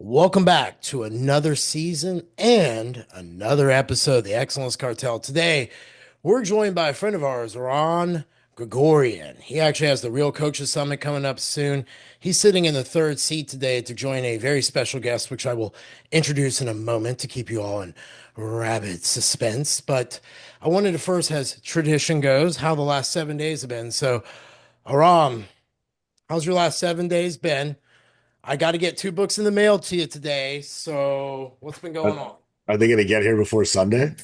Welcome back to another season and another episode of the Excellence Cartel. Today, we're joined by a friend of ours, Ron Gregorian. He actually has the Real Coaches Summit coming up soon. He's sitting in the third seat today to join a very special guest, which I will introduce in a moment to keep you all in rabid suspense. But I wanted to first, as tradition goes, how the last 7 days have been. So, Aram, how's your last 7 days been? I got to get two books in the mail to you today. So, what's been Are, going on? are they going to get here before Sunday?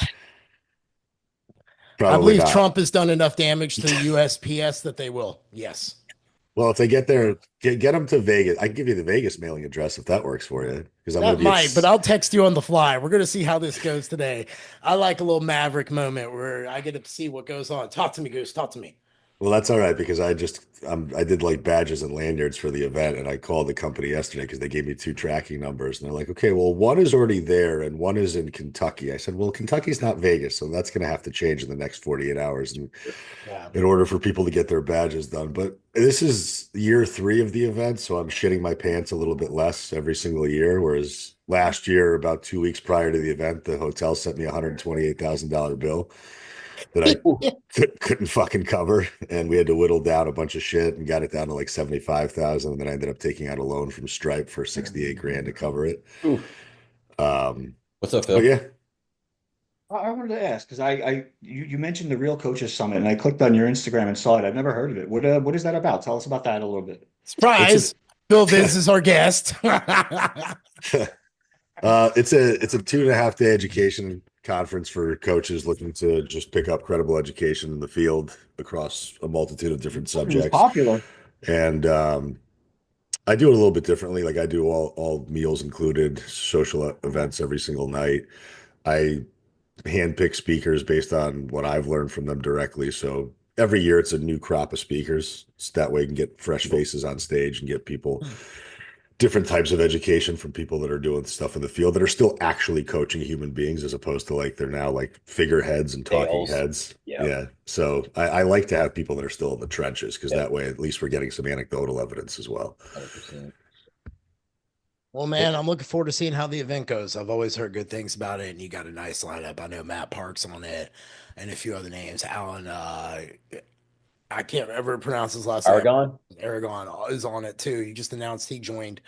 I Probably believe not. Trump has done enough damage to the USPS that they will. Yes. Well, if they get there, get them to Vegas. I can give you the Vegas mailing address if that works for you, because I'm going That to be might, but at. I'll text you on the fly. We're going to see how this goes today. I like a little maverick moment where I get to see what goes on. Talk to me, Goose. Talk to me. Well, that's all right because I did like badges and lanyards for the event, and I called the company yesterday because they gave me two tracking numbers, and they're like, "Okay, well, one is already there and one is in Kentucky." I said, "Well, Kentucky's not Vegas, so that's going to have to change in the next 48 hours." And Yeah. in order for people to get their badges done. But this is year three of the event, so I'm shitting my pants a little bit less every single year. Whereas last year, about 2 weeks prior to the event, the hotel sent me a $128,000 bill that I couldn't fucking cover, and we had to whittle down a bunch of shit and got it down to like 75,000. And then I ended up taking out a loan from Stripe for 68 grand to cover it. Ooh, Um, what's up, but Phil? yeah, I wanted to ask because you mentioned the Real Coaches Summit and I clicked on your Instagram and saw it. I've never heard of it. What is that about? Tell us about that a little bit. it's a Surprise. Phil Viz is our guest. it's a 2.5 day education conference for coaches looking to just pick up credible education in the field across a multitude of different It was subjects. popular. And I do it a little bit differently. Like I do all meals included, social events every single night. I handpick speakers based on what I've learned from them directly. So every year it's a new crop of speakers. So that way you can get fresh faces on stage and get people different types of education from people that are doing stuff in the field that are still actually coaching human beings as opposed to like they're now like figureheads and talking Sales. heads. Yeah. Yeah. So I like to have people that are still in the trenches because Yep. that way at least we're getting some anecdotal evidence as well. 100%. Well, man, I'm looking forward to seeing how the event goes. I've always heard good things about it, and you got a nice lineup. I know Matt Park's on it and a few other names. Alan, I can't ever pronounce his last name. Aragon? Aragon is on it too. He just announced he joined.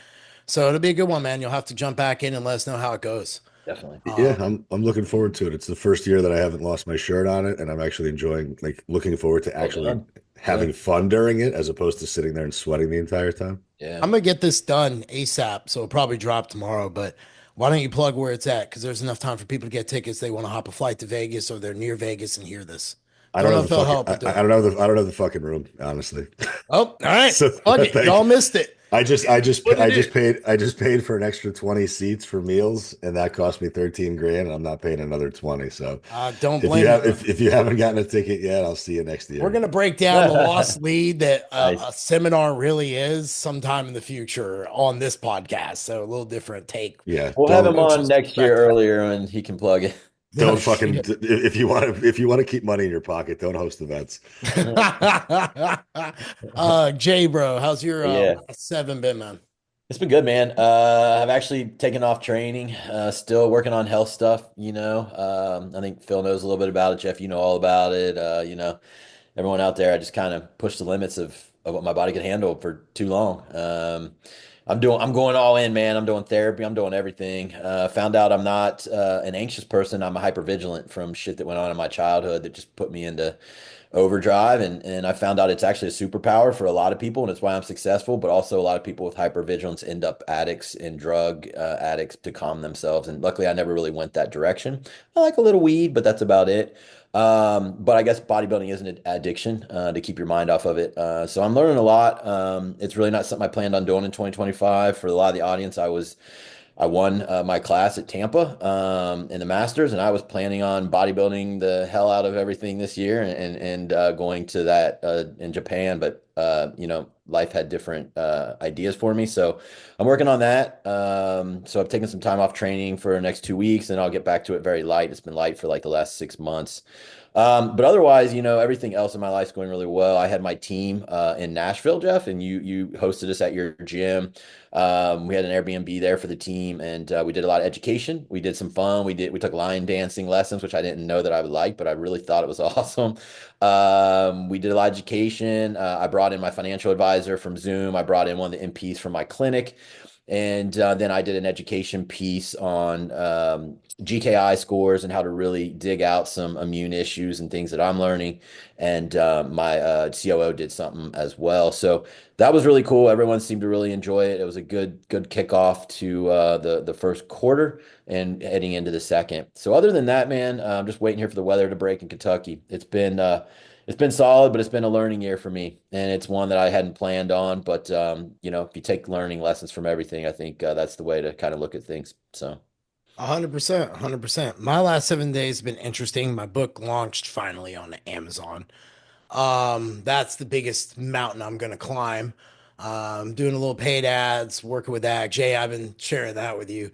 So it'll be a good one, man. You'll have to jump back in and let us know how it goes. Definitely. Yeah, Um, I'm looking forward to it. It's the first year that I haven't lost my shirt on it, and I'm actually enjoying like looking forward to Well actually done. Yeah. having fun during it as opposed to sitting there and sweating the entire time. Yeah. I'm gonna get this done ASAP, so it'll probably drop tomorrow. But why don't you plug where it's at? Because there's enough time for people to get tickets. They want to hop a flight to Vegas or they're near Vegas and hear this. I Don't don't know have if the they'll fucking help, but do I it. don't have the fucking room, honestly. Oh, all right. So Fuck it. thank Y'all you. missed it. What I it just is. paid for an extra 20 seats for meals, and that cost me 13 grand, and I'm not paying another 20. So Don't blame you, bro. if you haven't gotten a ticket yet, I'll see you next We're year. gonna break down the lost lead that Nice. a seminar really is sometime in the future on this podcast. So a little different take. Yeah, We'll have him on Coach's next year perspective. earlier and he can plug it. Oh don't fucking shit. if you want to keep money in your pocket, don't host events. Jay, bro, how's your But yeah, last seven been, man? it's been good, man. I've actually taken off training, still working on health stuff, I think Phil knows a little bit about it. Jeff, you know all about it. Everyone out there, I just kind of pushed the limits of what my body could handle for too long. I'm going all in, man. I'm doing therapy. I'm doing everything. Found out I'm not an anxious person. I'm a hypervigilant from shit that went on in my childhood that just put me into overdrive. And I found out it's actually a superpower for a lot of people, and it's why I'm successful. But also, a lot of people with hypervigilance end up addicts and drug addicts to calm themselves. And luckily, I never really went that direction. I like a little weed, but that's about it. But I guess bodybuilding is an addiction to keep your mind off of it. So I'm learning a lot. It's really not something I planned on doing in 2025. For a lot of the audience, I won my class at Tampa in the Masters, and I was planning on bodybuilding the hell out of everything this year and going to that in Japan. But life had different ideas for me, so I'm working on that. So I've taken some time off training for the next 2 weeks, and I'll get back to it very light. It's been light for like the last 6 months. But otherwise, everything else in my life's going really well. I had my team in Nashville, Jeff, and you hosted us at your gym. We had an Airbnb there for the team, and we did a lot of education. We did some fun. We took line dancing lessons, which I didn't know that I would like, but I really thought it was awesome. We did a lot of education. I brought in my financial advisor from Zoom. I brought in one of the MPs from my clinic. And then I did an education piece on GKI scores and how to really dig out some immune issues and things that I'm learning. And my COO did something as well. So that was really cool. Everyone seemed to really enjoy it. It was a good kickoff to the first quarter and heading into the second. So other than that, man, I'm just waiting here for the weather to break in Kentucky. It's been solid, but it's been a learning year for me, and it's one that I hadn't planned on. But if you take learning lessons from everything, I think that's the way to kind of look at things. So 100%, 100%. My last 7 days have been interesting. My book launched finally on Amazon. That's the biggest mountain I'm gonna climb. Doing a little paid ads, working with that. Jay, I've been sharing that with you.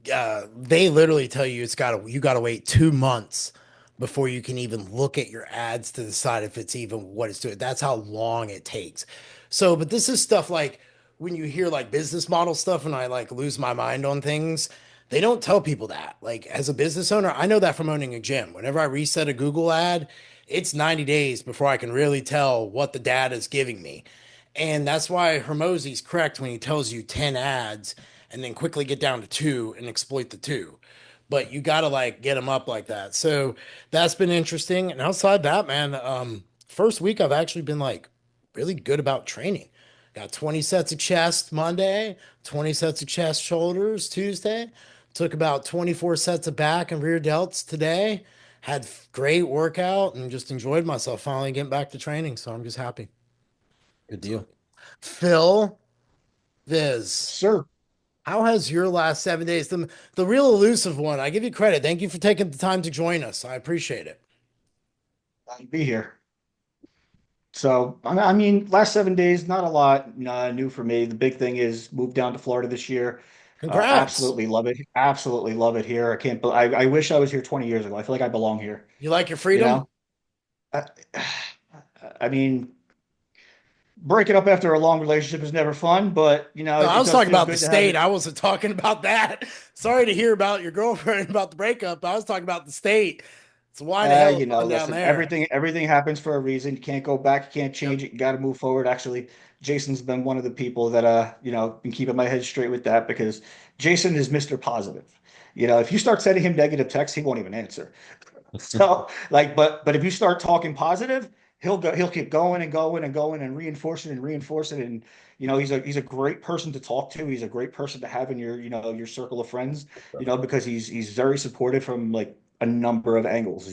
They literally tell you you gotta wait 2 months before you can even look at your ads to decide if it's even what it's doing. That's how long it takes. So, but this is stuff like when you hear like business model stuff and I like lose my mind on things, they don't tell people that. Like as a business owner, I know that from owning a gym. Whenever I reset a Google ad, it's 90 days before I can really tell what the data is giving me. And that's why Hermosi's correct when he tells you 10 ads and then quickly get down to two and exploit the two. But you got to like get them up like that. So that's been interesting. And outside that, man, first week I've actually been like really good about training. Got 20 sets of chest Monday, 20 sets of chest shoulders Tuesday. Took about 24 sets of back and rear delts today. Had great workout and just enjoyed myself finally getting back to training. So I'm just happy. good deal. Phil Viz. Sir, How has your last 7 days, the real elusive one? I give you credit. Thank you for taking the time to join us. I appreciate it. I'll be here. So, I mean, last 7 days, not a lot new for me. The big thing is moved down to Florida this year. Congrats. Absolutely love it. Absolutely love it here. I can't, I wish I was here 20 years ago. I feel like I belong here, You like your you freedom? know? I, I mean, breaking up after a long relationship is never fun, but No, I it was does talking feel about the good to have state. it. I wasn't talking about that. Sorry to hear about your girlfriend about the breakup. I was talking about the state. It's why the hell is fun down Listen, there. everything happens for a reason. You can't go back, you can't Yep. change it. You got to move forward. Actually, Jason's been one of the people that been keeping my head straight with that because Jason is Mr. Positive. If you start sending him negative texts, he won't even answer. So like, but if you start talking positive, he'll keep going and going and going and reinforce it and reinforce it. And he's a great person to talk to. He's a great person to have in your circle of friends, because he's very supportive from like a number of angles.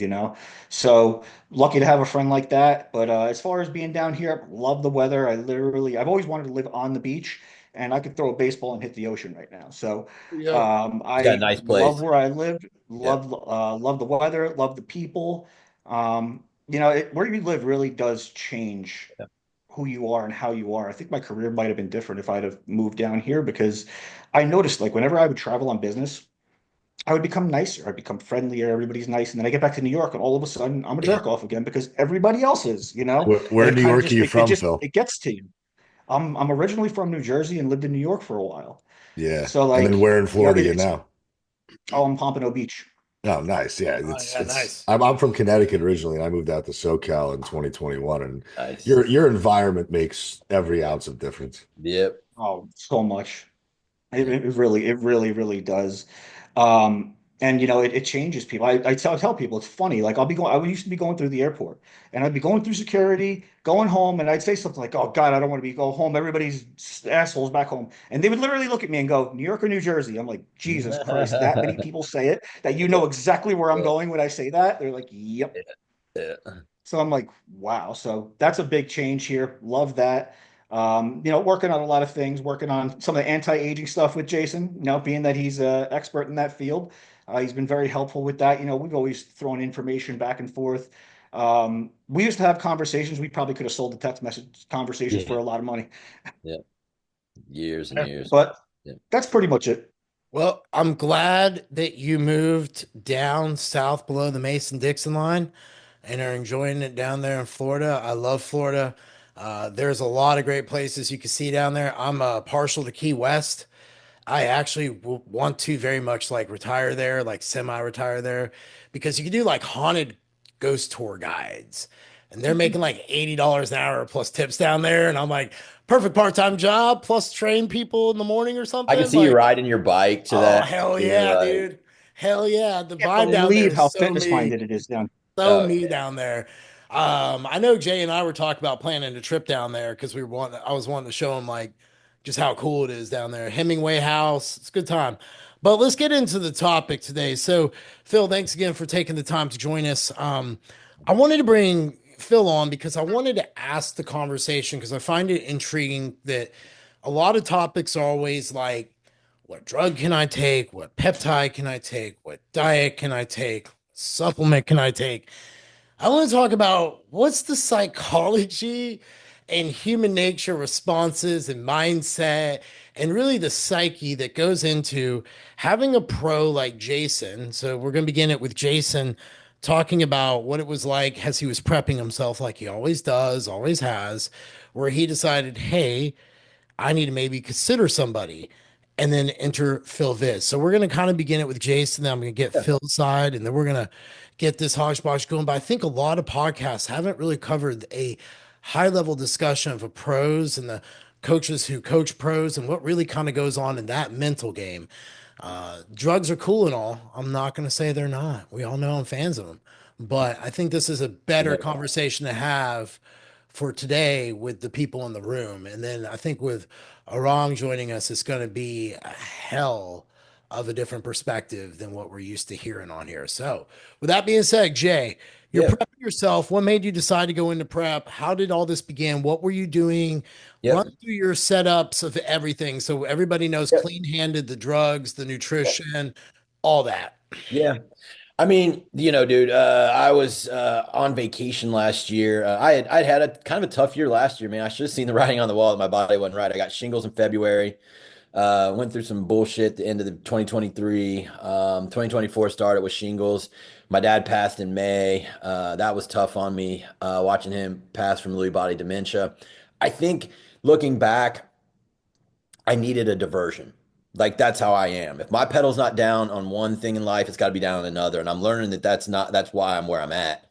So lucky to have a friend like that. But as far as being down here, love the weather. I've always wanted to live on the beach and I could throw a baseball and hit the ocean right now. So Yep. It's got a I nice love place. where I live. Yeah. Love the weather, love the people. Where you live really does change Yeah. who you are and how you are. I think my career might have been different if I'd have moved down here because I noticed like whenever I would travel on business, I would become nicer. I'd become friendlier. Everybody's nice. And then I get back to New York and all of a sudden I'm a jerk off again because everybody else is. Where And in it New kind of York are just you it from, just Phil? it gets to you. I'm originally from New Jersey and lived in New York for a while. Yeah. So And then like, where in Florida are you it's now? in Pompano Beach. Oh, nice. Yeah, Oh, yeah, it's nice. I'm from Connecticut originally, and I moved out to SoCal in 2021, and Nice. your environment makes every ounce of difference. Yep. Oh, so much. It, Yeah. it really does. And it changes people. I tell people it's funny. Like I used to be going through the airport and I'd be going through security, going home, and I'd say something like, "Oh God, I don't want to go home. Everybody's assholes back home." And they would literally look at me and go, "New York or New Jersey?" I'm like, Jesus Christ, that many people say it that you know exactly where I'm Yeah. going when I say that. They're like, "Yep." Yeah. So I'm like, wow. So that's a big change here. Love that. Working on a lot of things, working on some of the anti-aging stuff with Jason, being that he's an expert in that field. He's been very helpful with that. We've always thrown information back and forth. We used to have conversations. We probably could have sold the text message conversations for Yeah. a lot of money, Yeah. Years and Yeah. years. but Yeah. that's pretty much it. Well, I'm glad that you moved down south below the Mason-Dixon line. and are enjoying it down there in Florida. I love Florida. There's a lot of great places you can see down there. I'm partial to Key West. I actually want to very much like retire there, like semi-retire there, because you can do like haunted ghost tour guides, and they're making like $80 an hour plus tips down there. And I'm like, perfect part-time job plus train people in the morning or I can something. see you Like, riding your bike to oh that hell too. yeah, dude. Hell yeah. The Can't vibe down there believe is how so fitness me. minded it is down. So Oh me yeah. down there. I know Jay and I were talking about planning a trip down there because I was wanting to show him like just how cool it is down there. Hemingway House. It's a good time. But let's get into the topic today. So, Phil, thanks again for taking the time to join us. I wanted to bring Phil on because I wanted to ask the conversation because I find it intriguing that a lot of topics are always like, what drug can I take? What peptide can I take? What diet can I take? Supplement can I take? I want to talk about what's the psychology and human nature responses and mindset and really the psyche that goes into having a pro like Jason. So we're going to begin it with Jason talking about what it was like as he was prepping himself like he always does, always has, where he decided, "Hey, I need to maybe consider somebody." And then enter Phil Viz. So we're going to kind of begin it with Jason. Then I'm going to get Yeah. Phil's side, and then we're going to get this hodgepodge going. But I think a lot of podcasts haven't really covered a high level discussion of a pros and the coaches who coach pros and what really kind of goes on in that mental game. Drugs are cool and all. I'm not going to say they're not. We all know I'm fans of them. But I think this is a better No. conversation to have for today with the people in the room. And then I think with Arang joining us, it's going to be a hell of a different perspective than what we're used to hearing on here. So, with that being said, Jay, you're Yeah. prepping yourself. What made you decide to go into prep? How did all this begin? What were you doing? Run Yep. through your setups of everything so everybody knows Yep. clean handed the drugs, the nutrition, all that. Yeah. I mean, dude, I was on vacation last year. I'd had a kind of a tough year last year, man. I should have seen the writing on the wall that my body wasn't right. I got shingles in February. Went through some bullshit at the end of the 2023. 2024 started with shingles. My dad passed in May. That was tough on me, watching him pass from Lewy body dementia. I think looking back, I needed a diversion. Like that's how I am. If my pedal's not down on one thing in life, it's got to be down on another. And I'm learning that that's why I'm where I'm at.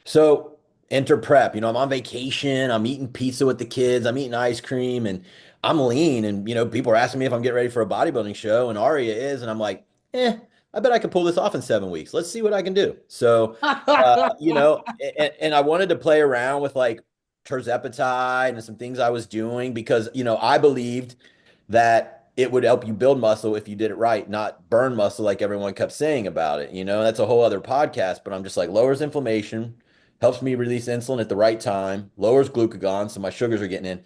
So enter prep. I'm on vacation. I'm eating pizza with the kids. I'm eating ice cream and I'm lean. And, people are asking me if I'm getting ready for a bodybuilding show and Aria is. And I'm like, I bet I could pull this off in 7 weeks. Let's see what I can do. So, and I wanted to play around with like terzepatide and some things I was doing because, I believed that it would help you build muscle if you did it right, not burn muscle like everyone kept saying about it. That's a whole other podcast, but I'm just like lowers inflammation, helps me release insulin at the right time, lowers glucagon, so my sugars are getting in.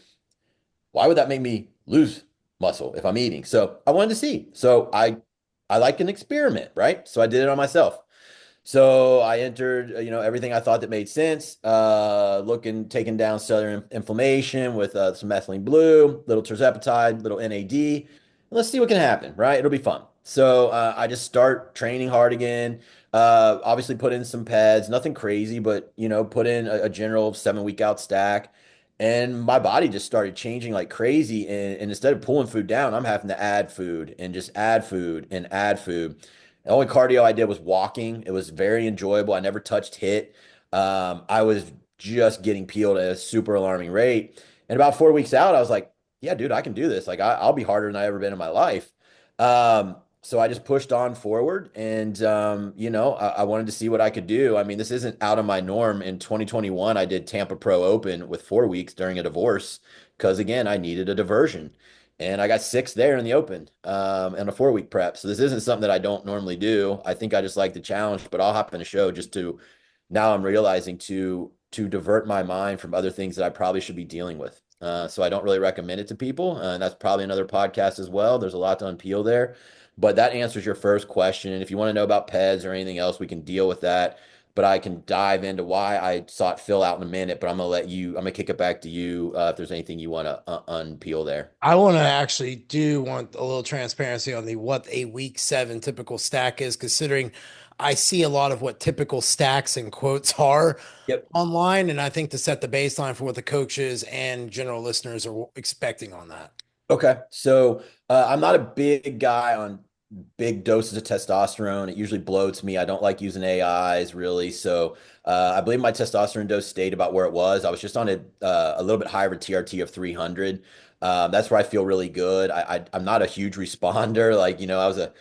Why would that make me lose muscle if I'm eating? So I wanted to see. So I like an experiment, right? So I did it on myself. So I entered, everything I thought that made sense, taking down cellular inflammation with some methylene blue, little terzepatide, little NAD. Let's see what can happen, right? It'll be fun. So I just start training hard again. Obviously put in some pads, nothing crazy, but put in a general 7 week out stack. And my body just started changing like crazy. And instead of pulling food down, I'm having to add food and just add food and add food. The only cardio I did was walking. It was very enjoyable. I never touched hit. I was just getting peeled at a super alarming rate. And about 4 weeks out, I was like, yeah, dude, I can do this. Like I'll be harder than I ever been in my life. So I just pushed on forward and, I wanted to see what I could do. I mean, this isn't out of my norm. In 2021, I did Tampa Pro Open with 4 weeks during a divorce because, again, I needed a diversion. And I got sixth there in the open and a 4 week prep. So this isn't something that I don't normally do. I think I just like the challenge, but I'll hop in a show just to now I'm realizing to divert my mind from other things that I probably should be dealing with. So I don't really recommend it to people. And that's probably another podcast as well. There's a lot to unpeel there. But that answers your first question. And if you want to know about PEDs or anything else, we can deal with that. But I can dive into why I sought Phil out in a minute. But I'm going to kick it back to you if there's anything you want to unpeel there. I want to actually do want a little transparency on the what a week 7 typical stack is, considering I see a lot of what typical stacks and quotes are Yep. online, and I think to set the baseline for what the coaches and general listeners are expecting on that. Okay. So I'm not a big guy on big doses of testosterone. It usually bloats me. I don't like using AIs really. So I believe my testosterone dose stayed about where it was. I was just on a little bit higher of a TRT of 300. That's where I feel really good. I'm not a huge responder. Like, I was a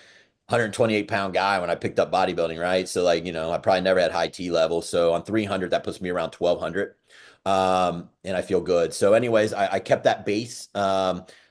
128-pound guy when I picked up bodybuilding, right? So like, I probably never had high T level. So on 300, that puts me around 1200. And I feel good. So anyways, I kept that base.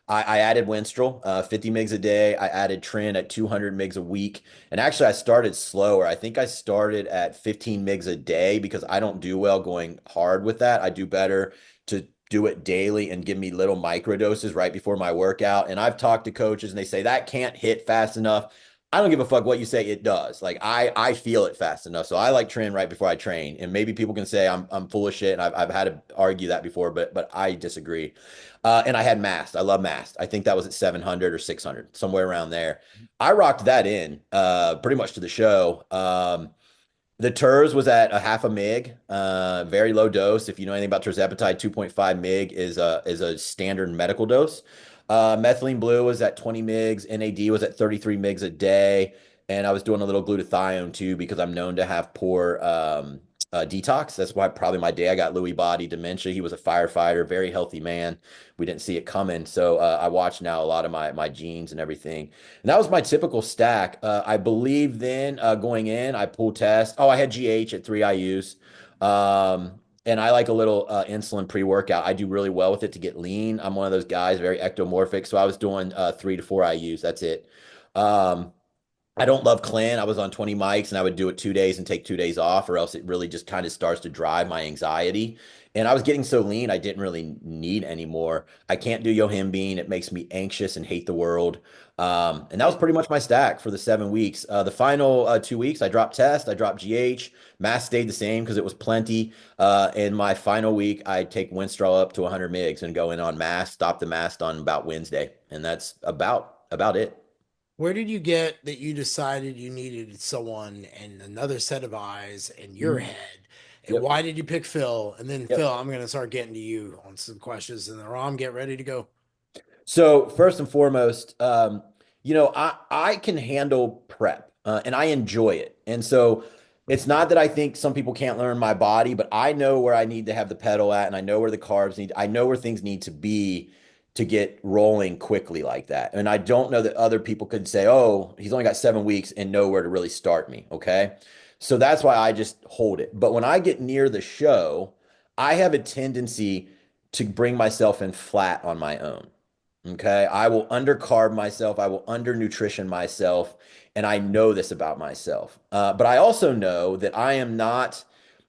I added Winstrol, 50 mgs a day. I added Trin at 200 mgs a week. And actually, I started slower. I think I started at 15 mgs a day because I don't do well going hard with that. I do better to do it daily and give me little micro doses right before my workout. And I've talked to coaches and they say that can't hit fast enough. I don't give a fuck what you say, it does. Like I feel it fast enough. So I like train right before I train. And maybe people can say I'm full of shit and I've had to argue that before, but I disagree. And I had mast. I love mast. I think that was at 700 or 600, somewhere around there. I rocked that in pretty much to the show. The TERS was at a half a mig, very low dose. If you know anything about tirzepatide, 2.5 mig is a standard medical dose. Methylene blue was at 20 migs. NAD was at 33 migs a day. And I was doing a little glutathione too because I'm known to have poor detox. That's why probably my day I got Lewy body dementia. He was a firefighter, very healthy man. We didn't see it coming. So I watch now a lot of my genes and everything. And that was my typical stack. I believe then going in, I pulled test. Oh, I had GH at 3 IUs. And I like a little insulin pre-workout. I do really well with it to get lean. I'm one of those guys, very ectomorphic. So I was doing 3 to 4 IUs. That's it. Um, I don't love clean. I was on 20 mics and I would do it 2 days and take 2 days off, or else it really just kind of starts to drive my anxiety. And I was getting so lean, I didn't really need anymore. I can't do Yohimbine. It makes me anxious and hate the world. And that was pretty much my stack for the 7 weeks. The final 2 weeks, I dropped test, I dropped GH. Mass stayed the same because it was plenty. In my final week, I take Winstrol up to 100 migs and go in on mass, stop the mass on about Wednesday. And that's about it. Where did you get that you decided you needed someone and another set of eyes in your Mhm. head? And Yep. why did you pick Phil? And then Phil, Yep. I'm going to start getting to you on some questions, and then Rom, get ready to go. So first and foremost, I can handle prep and I enjoy it. And so it's not that I think some people can't learn my body, but I know where I need to have the pedal at, and I know where the carbs need. I know where things need to be to get rolling quickly like that. And I don't know that other people could say, "Oh, he's only got 7 weeks and know where to really start me." Okay, so that's why I just hold it. But when I get near the show, I have a tendency to bring myself in flat on my own. Okay. I will undercarb myself. I will undernutrition myself. And I know this about myself. But I also know that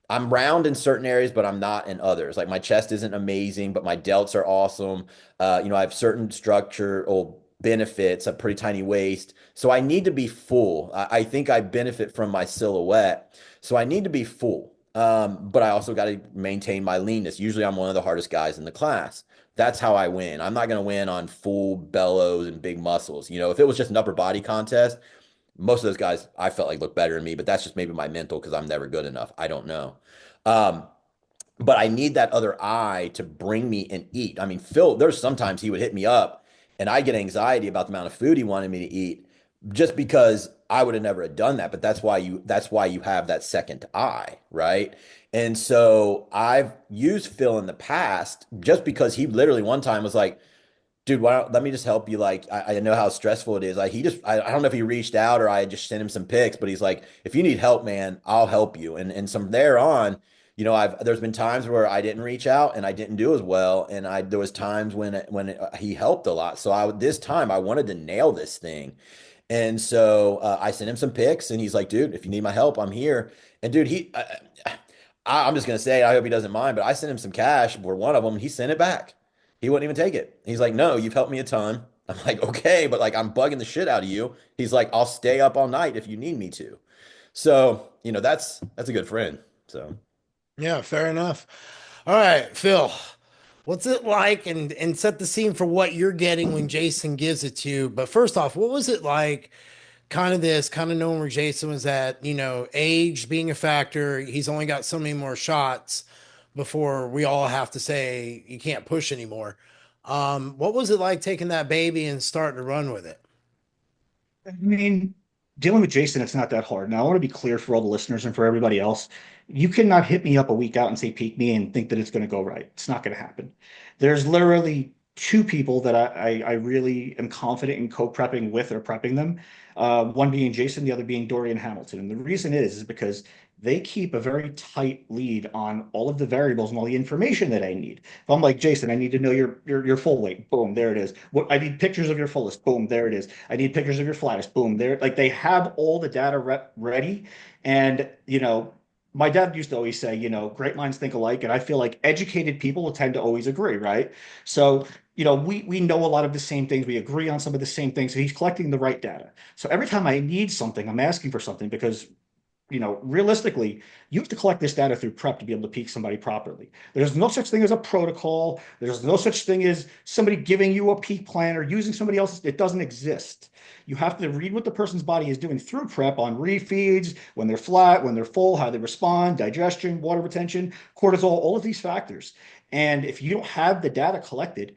I'm round in certain areas, but I'm not in others. Like my chest isn't amazing, but my delts are awesome. I have certain structural benefits, a pretty tiny waist. So I need to be full. I think I benefit from my silhouette. So I need to be full. But I also got to maintain my leanness. Usually I'm one of the hardest guys in the class. That's how I win. I'm not going to win on full bellows and big muscles. If it was just an upper body contest, most of those guys I felt like looked better than me, but that's just maybe my mental because I'm never good enough. I don't know. Um, but I need that other eye to bring me and eat. I mean, Phil, there's sometimes he would hit me up and I get anxiety about the amount of food he wanted me to eat just because I would have never have done that. But that's why you have that second eye, right? And so I've used Phil in the past just because he literally one time was like, dude, why don't let me just help you? Like, I know how stressful it is. Like, I don't know if he reached out or I just sent him some pics, but he's like, if you need help, man, I'll help you. And from there on, there's been times where I didn't reach out and I didn't do as well. And there was times when he helped a lot. So this time I wanted to nail this thing. And so I sent him some pics and he's like, dude, if you need my help, I'm here. And dude, I'm just going to say, I hope he doesn't mind, but I sent him some cash for one of them. He sent it back. He wouldn't even take it. He's like, no, you've helped me a ton. I'm like, okay, but like I'm bugging the shit out of you. He's like, I'll stay up all night if you need me to. So, that's a good friend. So, Yeah, fair enough. All right, Phil, what's it like? And set the scene for what you're getting when Jason gives it to you. But first off, what was it like kind of knowing where Jason was at, age being a factor. He's only got so many more shots before we all have to say you can't push anymore. What was it like taking that baby and starting to run with it? I mean, dealing with Jason, it's not that hard. Now, I want to be clear for all the listeners and for everybody else. You cannot hit me up a week out and say peak me and think that it's going to go right. It's not going to happen. There's literally two people that I really am confident in co-prepping with or prepping them. One being Jason, the other being Dorian Hamilton. And the reason is because they keep a very tight lead on all of the variables and all the information that I need. If I'm like, Jason, I need to know your full weight. Boom, there it is. What I need pictures of your fullest. Boom, there it is. I need pictures of your flattest. Boom, there. Like they have all the data ready. And, my dad used to always say, great minds think alike. And I feel like educated people will tend to always agree, right? So, we know a lot of the same things. We agree on some of the same things. So he's collecting the right data. So every time I need something, I'm asking for something because realistically, you have to collect this data through prep to be able to peak somebody properly. There's no such thing as a protocol. There's no such thing as somebody giving you a peak plan or using somebody else's. It doesn't exist. You have to read what the person's body is doing through prep on refeeds, when they're flat, when they're full, how they respond, digestion, water retention, cortisol, all of these factors. And if you don't have the data collected,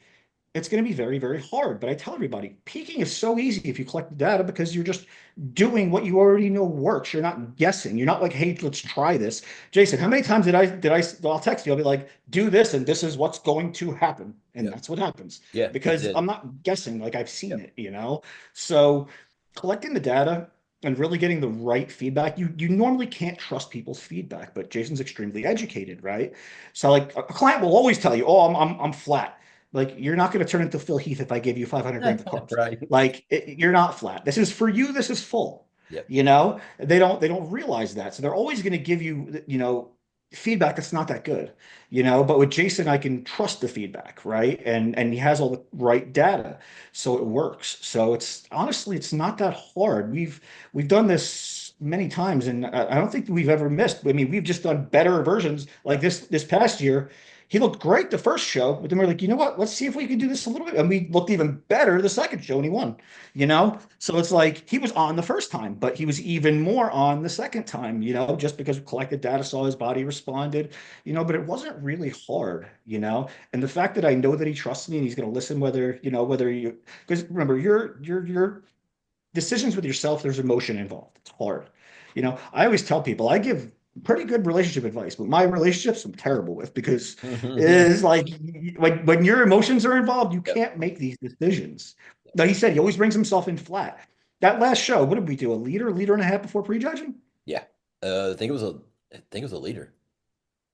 it's going to be very, very hard. But I tell everybody, peaking is so easy if you collect the data because you're just doing what you already know works. You're not guessing. You're not like, hey, let's try this. Jason, how many times I'll text you, I'll be like, do this, and this is what's going to happen. And Yep. that's what happens. Yeah, you Because did. I'm not guessing, like I've seen Yep. it. So collecting the data and really getting the right feedback, you normally can't trust people's feedback, but Jason's extremely educated, right? So like a client will always tell you, oh, I'm flat. Like you're not going to turn into Phil Heath if I give you 500 grams of carbs. Right. Like you're not flat. This is for you. This is full. Yep. They don't realize that. So they're always going to give you, feedback that's not that good. But with Jason, I can trust the feedback, right? And he has all the right data, so it works. So it's not that hard. We've done this many times, and I don't think we've ever missed. I mean, we've just done better versions like this past year. He looked great the first show, but then we're like, you know what? Let's see if we can do this a little bit. And we looked even better the second show, and he won. So it's like he was on the first time, but he was even more on the second time, just because we collected data, saw his body responded, but it wasn't really hard. And the fact that I know that he trusts me and he's going to listen whether you, because remember, your decisions with yourself, there's emotion involved. It's hard. I always tell people I give pretty good relationship advice, but my relationships I'm terrible with because it is like when your emotions are involved, you Yep. can't make these decisions. Now he said he always brings himself in flat. That last show, what did we do? A liter and a half before prejudging? Yeah. I think it was a leader.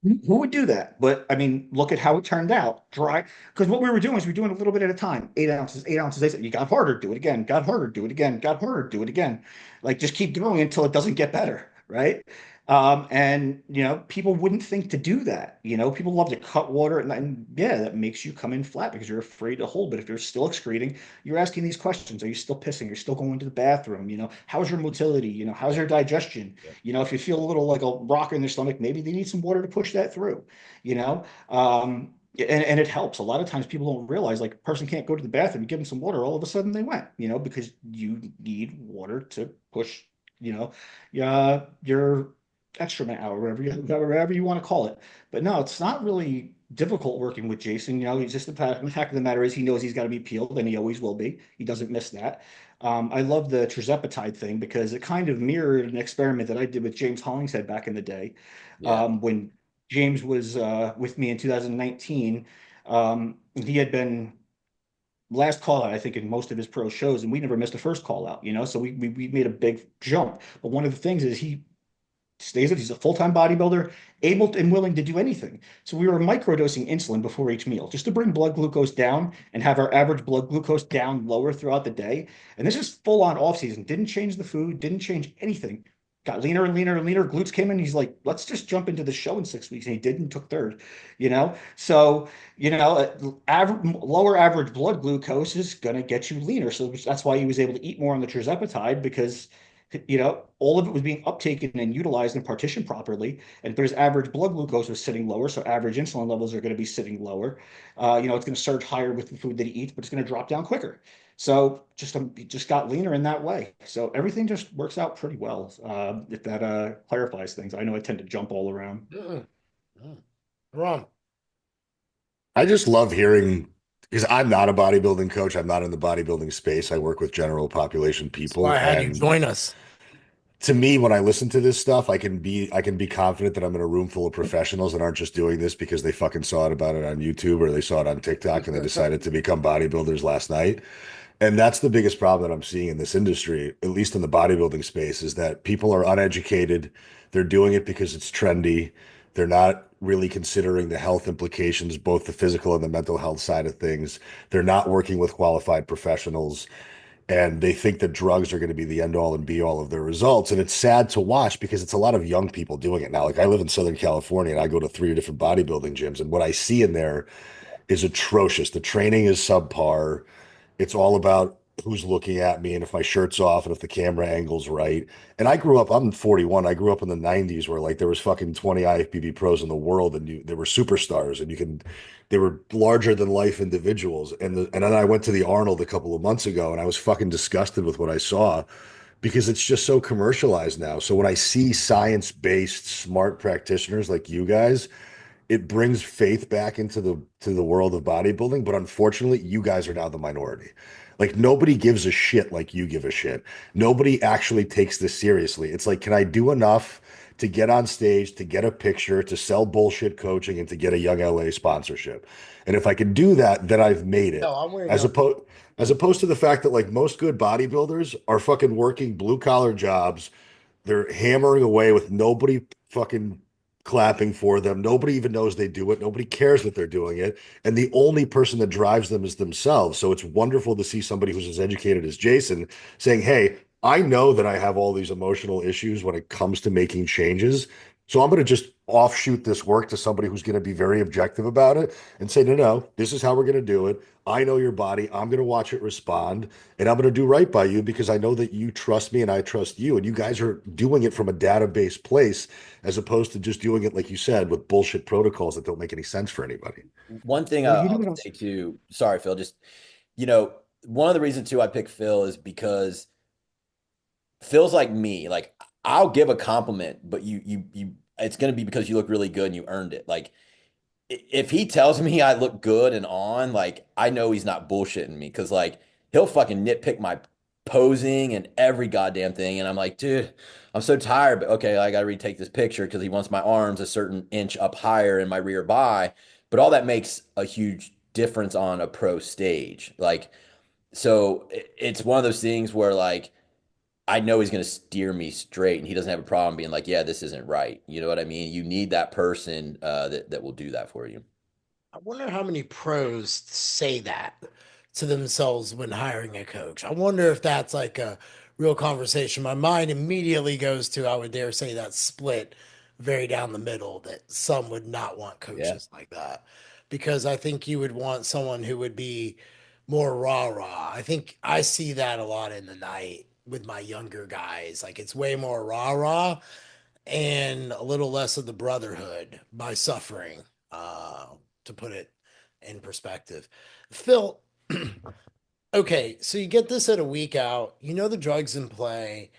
Who would do that? But I mean, look at how it turned out. Dry. Because what we were doing is we were doing a little bit at a time. 8 ounces, 8 ounces. They said, you got harder, do it again. Got harder, do it again. Got harder, do it again. Like just keep going until it doesn't get better. Right. And people wouldn't think to do that. People love to cut water, and yeah, that makes you come in flat because you're afraid to hold. But if you're still excreting, you're asking these questions. Are you still pissing? You're still going to the bathroom? How's your motility? How's your digestion? Yep. If you feel a little like a rock in their stomach, maybe they need some water to push that through. And it helps. A lot of times people don't realize like a person can't go to the bathroom, you give them some water, all of a sudden they went, because you need water to push, your excrement out, wherever you want to call it. But no, it's not really difficult working with Jason. He's just the fact of the matter is he knows he's got to be peeled, and he always will be. He doesn't miss that. I love the tirzepatide thing because it kind of mirrored an experiment that I did with James Hollingshead back in the day, Yeah. when James was with me in 2019. He had been last call out, I think, in most of his pro shows, and we never missed a first call out. So we made a big jump. But one of the things is he's a full-time bodybuilder, able and willing to do anything. So we were microdosing insulin before each meal just to bring blood glucose down and have our average blood glucose down lower throughout the day. And this is full on off season. Didn't change the food, didn't change anything. Got leaner and leaner and leaner. Glutes came in. He's like, let's just jump into the show in 6 weeks. And he did and took third, So, lower average blood glucose is going to get you leaner. So that's why he was able to eat more on the tirzepatide because All of it was being uptaken and utilized and partitioned properly. But his average blood glucose was sitting lower, so average insulin levels are going to be sitting lower. It's going to surge higher with the food that he eats, but it's going to drop down quicker. So he just got leaner in that way. So everything just works out pretty well. If that clarifies things. I know I tend to jump all around. Mm, mm. Ron, I just love hearing because I'm not a bodybuilding coach. I'm not in the bodybuilding space. I work with general population that's why people. I had you And join us. to me, when I listen to this stuff, I can be confident that I'm in a room full of professionals that aren't just doing this because they fucking saw it about it on YouTube or they saw it on TikTok and they decided to become bodybuilders last night. And that's the biggest problem that I'm seeing in this industry, at least in the bodybuilding space, is that people are uneducated. They're doing it because it's trendy. They're not really considering the health implications, both the physical and the mental health side of things. They're not working with qualified professionals, and they think that drugs are going to be the end all and be all of their results. And it's sad to watch because it's a lot of young people doing it now. Like I live in Southern California and I go to 3 different bodybuilding gyms, and what I see in there is atrocious. The training is subpar. It's all about who's looking at me and if my shirt's off and if the camera angle's right. And I'm 41. I grew up in the 90s where like there was fucking 20 IFBB pros in the world and there were superstars and they were larger than life individuals. And then I went to the Arnold a couple of months ago and I was fucking disgusted with what I saw because it's just so commercialized now. So when I see science-based smart practitioners like you guys, it brings faith back into the world of bodybuilding, but unfortunately, you guys are now the minority. Like nobody gives a shit like you give a shit. Nobody actually takes this seriously. It's like, can I do enough to get on stage, to get a picture, to sell bullshit coaching, and to get a Young LA sponsorship? And if I can do that, then I've made No, it. I'm wearing As young. opposed as opposed to the fact that like most good bodybuilders are fucking working blue collar jobs, they're hammering away with nobody fucking clapping for them. Nobody even knows they do it. Nobody cares that they're doing it. And the only person that drives them is themselves. So it's wonderful to see somebody who's as educated as Jason saying, hey, I know that I have all these emotional issues when it comes to making changes. So I'm going to just offshoot this work to somebody who's going to be very objective about it and say, no, no, this is how we're going to do it. I know your body. I'm going to watch it respond and I'm going to do right by you because I know that you trust me and I trust you. And you guys are doing it from a database place as opposed to just doing it, like you said, with bullshit protocols that don't make any sense for anybody. One thing Well, I'll what else? say too, sorry, Phil, just, you know, one of the reasons too I picked Phil is because Phil's like me. Like I'll give a compliment, but it's going to be because you look really good and you earned it. Like if he tells me I look good and on, like I know he's not bullshitting me because like he'll fucking nitpick my posing and every goddamn thing. And I'm like, dude, I'm so tired, but okay, I gotta retake this picture because he wants my arms a certain inch up higher in my rear bi. But all that makes a huge difference on a pro stage. Like, so it's one of those things where like I know he's going to steer me straight and he doesn't have a problem being like, yeah, this isn't right. You know what I mean? You need that person that will do that for you. I wonder how many pros say that to themselves when hiring a coach. I wonder if that's like a real conversation. My mind immediately goes to, I would dare say, that split very down the middle, that some would not want Yeah. coaches like that. Because I think you would want someone who would be more rah-rah. I think I see that a lot in the night with my younger guys. Like it's way more rah-rah and a little less of the brotherhood by suffering, uh, to put it in perspective. Phil, okay, so you get this at a week out, you know the drugs in play.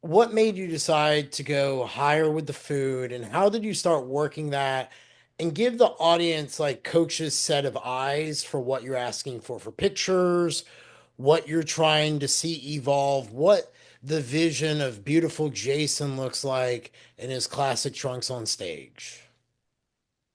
What made you decide to go higher with the food, and how did you start working that and give the audience like coaches set of eyes for what you're asking for pictures, what you're trying to see evolve, what the vision of beautiful Jason looks like in his classic trunks on stage?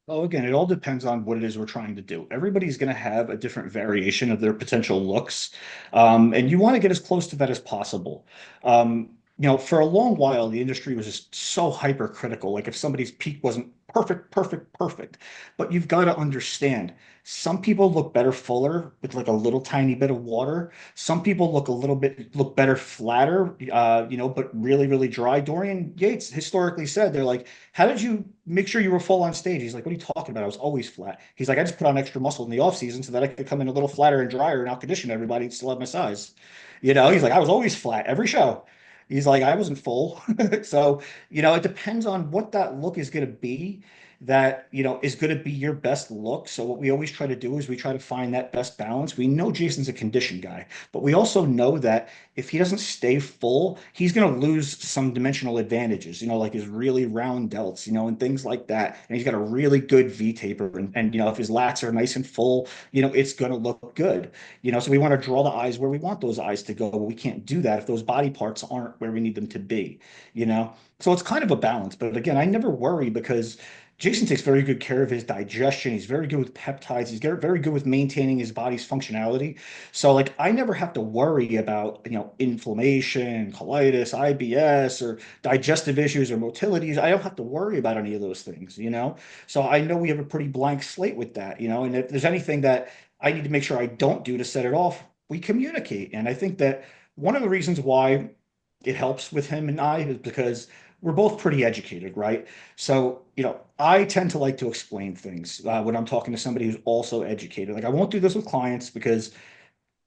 Oh, again, it all depends on what it is we're trying to do. Everybody's going to have a different variation of their potential looks, and you want to get as close to that as possible. For a long while, the industry was just so hypercritical. Like if somebody's peak wasn't perfect, perfect, perfect, but you've got to understand, some people look better fuller with like a little tiny bit of water. Some people look better flatter, but really, really dry. Dorian Yates historically said they're like, how did you make sure you were full on stage? He's like, what are you talking about? I was always flat. He's like, I just put on extra muscle in the off season so that I could come in a little flatter and drier and out condition everybody and still have my size. He's like, I was always flat every show. He's like, I wasn't full. So, it depends on what that look is going to be that, is going to be your best look. So what we always try to do is we try to find that best balance. We know Jason's a condition guy, but we also know that if he doesn't stay full, he's going to lose some dimensional advantages, like his really round delts, and things like that. And he's got a really good V taper. And if his lats are nice and full, it's going to look good. So we want to draw the eyes where we want those eyes to go, but we can't do that if those body parts aren't where we need them to be, you know? So it's kind of a balance. But again, I never worry because Jason takes very good care of his digestion. He's very good with peptides. He's very good with maintaining his body's functionality. So like I never have to worry about, inflammation, colitis, IBS, or digestive issues or motilities. I don't have to worry about any of those things. So I know we have a pretty blank slate with that. And if there's anything that I need to make sure I don't do to set it off, we communicate. And I think that one of the reasons why it helps with him and I is because we're both pretty educated, right? So, I tend to like to explain things when I'm talking to somebody who's also educated. Like, I won't do this with clients because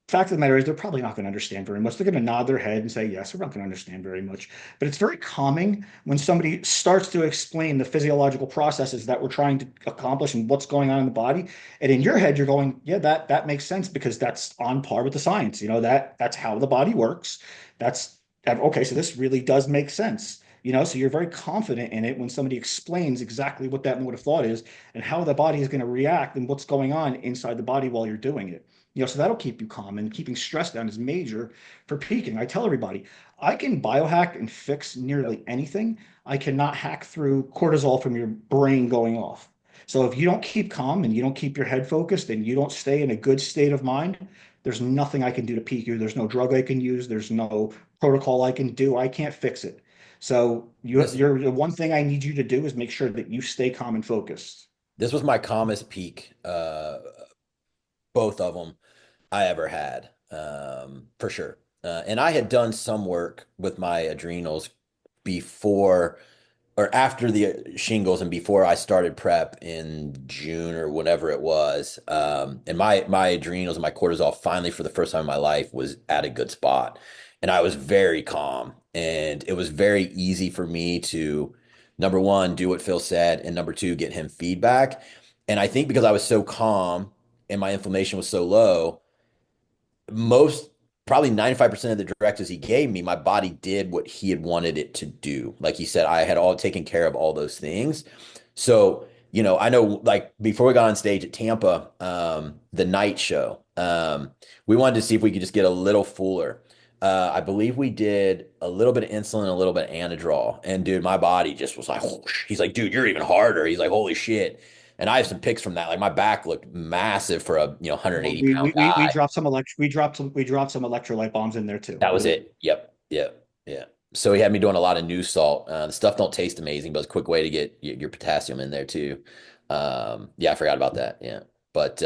fact of the matter is they're probably not going to understand very much. They're going to nod their head and say, yes, we're not going to understand very much. But it's very calming when somebody starts to explain the physiological processes that we're trying to accomplish and what's going on in the body. And in your head, you're going, yeah, that makes sense because that's on par with the science. That's how the body works. That's okay. So this really does make sense. So you're very confident in it when somebody explains exactly what that mode of thought is and how the body is going to react and what's going on inside the body while you're doing it. So that'll keep you calm, and keeping stress down is major for peaking. I tell everybody, I can biohack and fix nearly anything. I cannot hack through cortisol from your brain going off. So if you don't keep calm and you don't keep your head focused and you don't stay in a good state of mind, there's nothing I can do to peak you. There's no drug I can use. There's no protocol I can do. I can't fix it. So Listen, the one thing I need you to do is make sure that you stay calm and focused. this was my calmest peak, both of them I ever had, for sure. And I had done some work with my adrenals before or after the shingles and before I started prep in June or whenever it was. And my adrenals and my cortisol finally, for the first time in my life, was at a good spot. And I was very calm. And it was very easy for me to, number one, do what Phil said, and number two, get him feedback. And I think because I was so calm and my inflammation was so low, most probably 95% of the directives he gave me, my body did what he had wanted it to do. Like he said, I had all taken care of all those things. So, I know like before we got on stage at Tampa, the night show, we wanted to see if we could just get a little fuller. I believe we did a little bit of insulin, a little bit of Anadrol. And dude, my body just was like, whoosh. He's like, dude, you're even harder. He's like, holy shit. And I have some pics from that. Like my back looked massive for a, Well, 180 we pound we we, we guy. dropped some we dropped some electrolyte bombs in there too. That was it. Yep. Yep. Yeah. So he had me doing a lot of new salt. The stuff don't taste amazing, but it's a quick way to get your potassium in there too. Yeah, I forgot about that. Yeah. But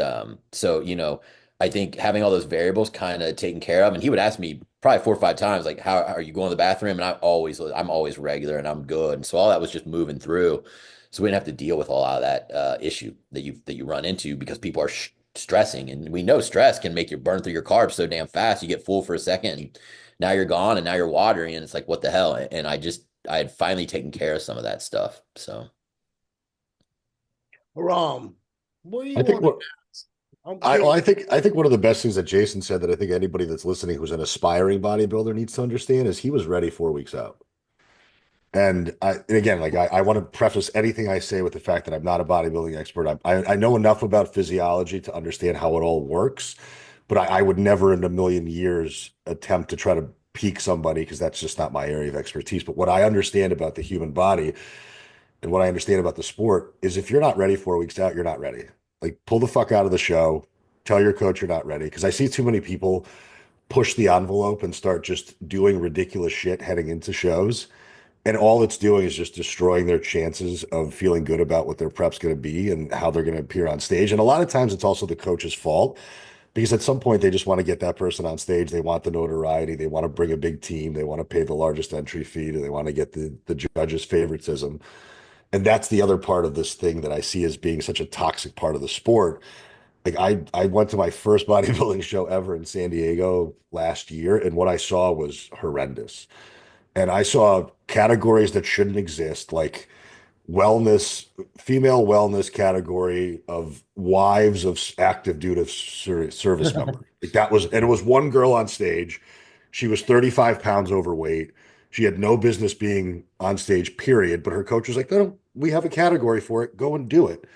so I think having all those variables kind of taken care of, and he would ask me probably 4 or 5 times, like, how are you going to the bathroom? And I'm always regular and I'm good. And so all that was just moving through. So we didn't have to deal with a lot of that issue that you run into because people are stressing, and we know stress can make you burn through your carbs so damn fast. You get full for a second, and now you're gone, and now you're watering, and it's like, what the hell? And I had finally taken care of some of that stuff. So Rom, what do I you think want to what ask? I'm I well, curious. I think one of the best things that Jason said that I think anybody that's listening who's an aspiring bodybuilder needs to understand is he was ready 4 weeks out. And again, like I want to preface anything I say with the fact that I'm not a bodybuilding expert. I know enough about physiology to understand how it all works, but I would never in a million years attempt to try to peak somebody because that's just not my area of expertise. But what I understand about the human body and what I understand about the sport is if you're not ready 4 weeks out, you're not ready. Like pull the fuck out of the show. Tell your coach you're not ready. Because I see too many people push the envelope and start just doing ridiculous shit heading into shows. And all it's doing is just destroying their chances of feeling good about what their prep's going to be and how they're going to appear on stage. And a lot of times it's also the coach's fault because at some point they just want to get that person on stage. They want the notoriety. They want to bring a big team. They want to pay the largest entry fee. They want to get the judge's favoritism. And that's the other part of this thing that I see as being such a toxic part of the sport. Like I went to my first bodybuilding show ever in San Diego last year, and what I saw was horrendous. And I saw categories that shouldn't exist, like wellness, female wellness category of wives of active duty service members. Like that was, and it was one girl on stage. She was 35 pounds overweight. She had no business being on stage, period. But her coach was like, no, we have a category for it. Go and do it.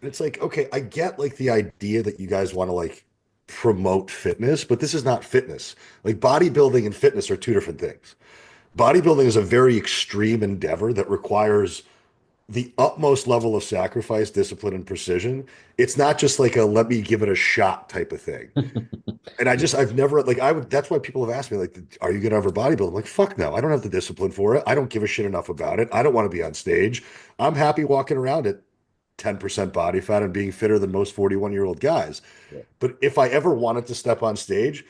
And it's like, okay, I get like the idea that you guys want to like promote fitness, but this is not fitness. Like bodybuilding and fitness are two different things. Bodybuilding is a very extreme endeavor that requires the utmost level of sacrifice, discipline, and precision. It's not just like a let me give it a shot type of thing. And I've never like I would. That's why people have asked me like, are you gonna ever bodybuild? I'm like, fuck no, I don't have the discipline for it. I don't give a shit enough about it. I don't want to be on stage. I'm happy walking around at 10% body fat and being fitter than most 41-year-old guys. Yeah. But if I ever wanted to step on stage,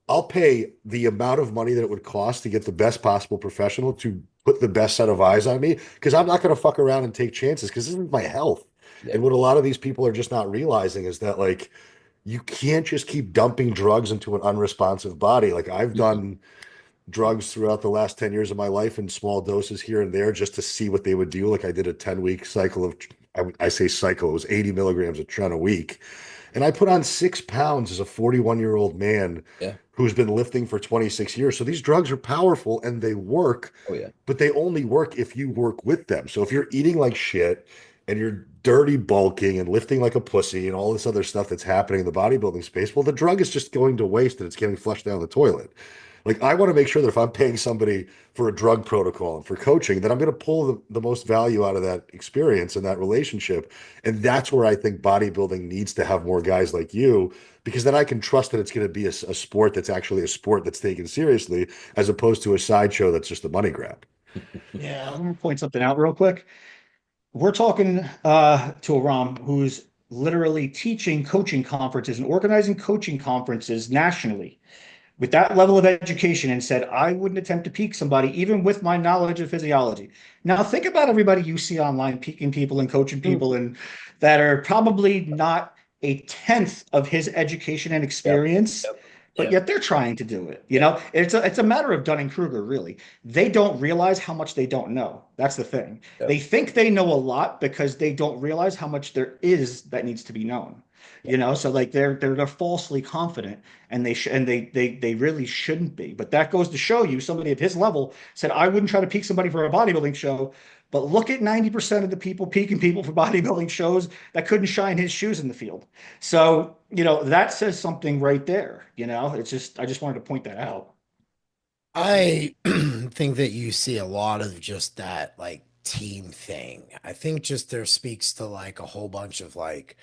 I'll pay the amount of money that it would cost to get the best possible professional to put the best set of eyes on me because I'm not going to fuck around and take chances because this is my health. And Yep. what a lot of these people are just not realizing is that like you can't just keep dumping drugs into an unresponsive body. Like I've Mhm. done drugs throughout the last 10 years of my life in small doses here and there just to see what they would do. Like I did a 10-week cycle of, I say cycle, it was 80 milligrams of tren a week. And I put on 6 pounds as a 41-year-old man Yeah. who's been lifting for 26 years. So these drugs are powerful and they work, Oh yeah. but they only work if you work with them. So if you're eating like shit and you're dirty bulking and lifting like a pussy and all this other stuff that's happening in the bodybuilding space, well, the drug is just going to waste and it's getting flushed down the toilet. Like I want to make sure that if I'm paying somebody for a drug protocol and for coaching, that I'm going to pull the most value out of that experience and that relationship. And that's where I think bodybuilding needs to have more guys like you, because then I can trust that it's going to be a sport that's actually a sport that's taken seriously, as opposed to a sideshow that's just a money grab. Yeah, I'm gonna point something out real quick. We're talking to a Ram who's literally teaching coaching conferences and organizing coaching conferences nationally with that level of education and said, I wouldn't attempt to peak somebody, even with my knowledge of physiology. Now, think about everybody you see online peaking people and coaching people and that are probably not a tenth of his education and Yep. experience, Yep. but Yep. yet they're trying to do it. You Yep. know, it's a matter of Dunning-Kruger, really. They don't realize how much they don't know. That's the thing. They Yep. think they know a lot because they don't realize how much there is that needs to be known. You Yep. know, so like they're falsely confident and they really shouldn't be. But that goes to show you somebody at his level said, I wouldn't try to peak somebody for a bodybuilding show. But look at 90% of the people peaking people for bodybuilding shows that couldn't shine his shoes in the field. So, you know, that says something right there. You know, it's just, I just wanted to point that out. I think that you see a lot of just that like team thing. I think just there speaks to like a whole bunch of like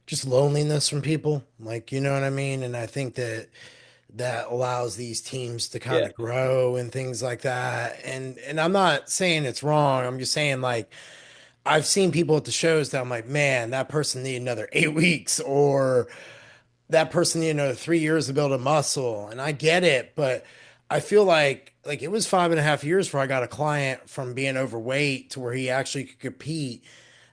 just loneliness from people. Like, you know what I mean? And I think that that allows these teams to kind Yeah. of grow and things like that. And I'm not saying it's wrong. I'm just saying like I've seen people at the shows that I'm like, man, that person need another 8 weeks or that person need another 3 years to build a muscle. And I get it, but I feel like it was 5.5 years before I got a client from being overweight to where he actually could compete.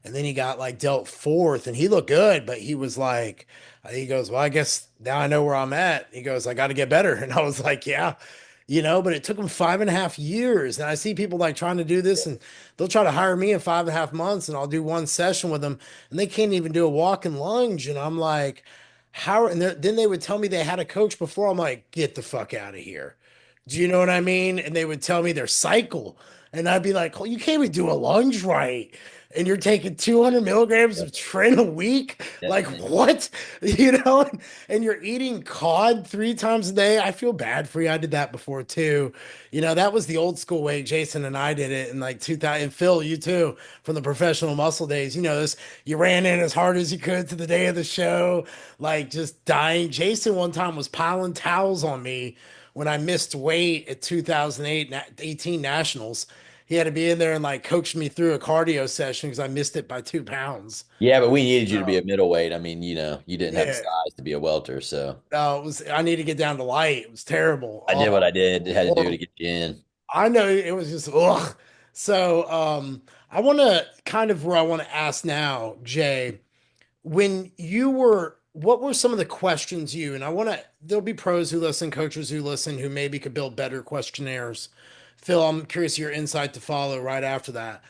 And then he got like dealt fourth and he looked good, but he was like, he goes, well, I guess now I know where I'm at. He goes, I got to get better. And I was like, yeah, but it took him 5.5 years. And I see people like trying to do this and they'll try to hire me in 5.5 months and I'll do one session with them and they can't even do a walk and lunge. And I'm like, how? And then they would tell me they had a coach before. I'm like, get the fuck out of here. Do you know what I mean? And they would tell me their cycle. And I'd be like, oh, you can't even do a lunge right. And you're taking 200 milligrams Yep. of tren a week? Like, Definitely. what? You know? And you're eating cod 3 times a day. I feel bad for you. I did that before too. That was the old school way. Jason and I did it in like 2000. And Phil, you too, from the professional muscle days. This, you ran in as hard as you could to the day of the show, like just dying. Jason one time was piling towels on me when I missed weight at 2008 18 Nationals. He had to be in there and like coach me through a cardio session because I missed it by 2 pounds. Yeah, but we needed you to be a So middleweight. I mean, you didn't have the yeah, size to be a welter, so no, I need to get down to light. It was terrible. I did what I did, had to do to Horrible. get you in. I know it was just ugh. So I want to kind of where I want to ask now, Jay, what were some of the questions and there'll be pros who listen, coaches who listen, who maybe could build better questionnaires. Phil, I'm curious your insight to follow right after that.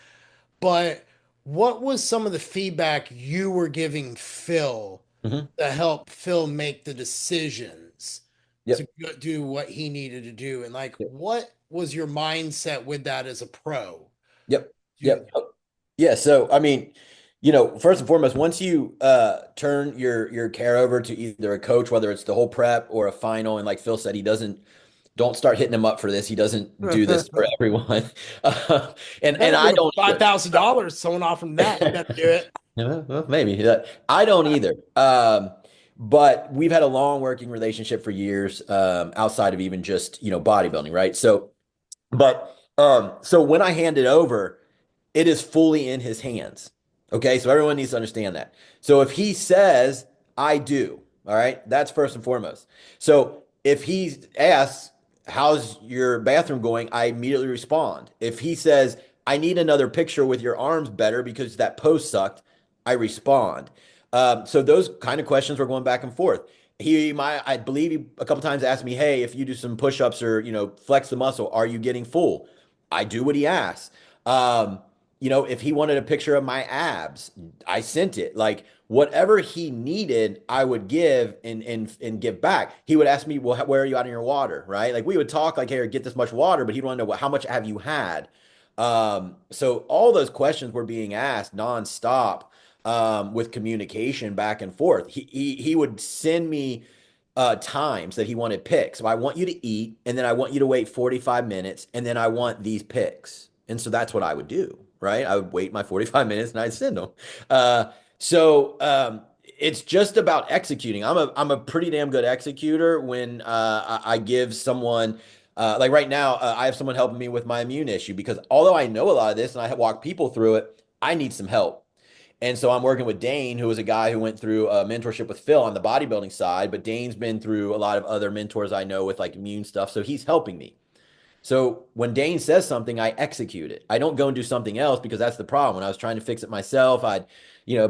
But what was some of the feedback you were giving Phil Hmm. to help Phil make the decisions to Yep. do what he needed to do? And like, Yep. what was your mindset with that as a pro? Yep. Do Yep. Yeah. So, I mean, first and foremost, once you turn your care over to either a coach, whether it's the whole prep or a final, and like Phil said, don't start hitting him up for this. He doesn't do this for that. everyone. And Better I give him don't five either. thousand dollars. Someone offered him that. He better do it. Yeah, well, maybe. Yeah. I don't either. But we've had a long working relationship for years, outside of even just, bodybuilding, right? So when I hand it over, it is fully in his hands. Okay, so everyone needs to understand that. So if he says, I do, all right, that's first and foremost. So if he asks, how's your bathroom going? I immediately respond. If he says, I need another picture with your arms better because that pose sucked, I respond. So those kind of questions were going back and forth. I believe he a couple times asked me, hey, if you do some push-ups or, flex the muscle, are you getting full? I do what he asks. Um, if he wanted a picture of my abs, I sent it. Like whatever he needed, I would give and give back. He would ask me, well, where are you out in your water? Right? Like we would talk like, hey, get this much water, but he'd want to know, well, how much have you had? So all those questions were being asked nonstop, with communication back and forth. He would send me times that he wanted picks. So I want you to eat, and then I want you to wait 45 minutes, and then I want these picks. And so that's what I would do, right? I would wait my 45 minutes and I'd send them. It's just about executing. I'm a pretty damn good executor when I give someone like right now, I have someone helping me with my immune issue because although I know a lot of this and I walk people through it, I need some help. And so I'm working with Dane, who is a guy who went through a mentorship with Phil on the bodybuilding side, but Dane's been through a lot of other mentors I know with like immune stuff. So he's helping me. So when Dane says something, I execute it. I don't go and do something else because that's the problem. When I was trying to fix it myself, I'd,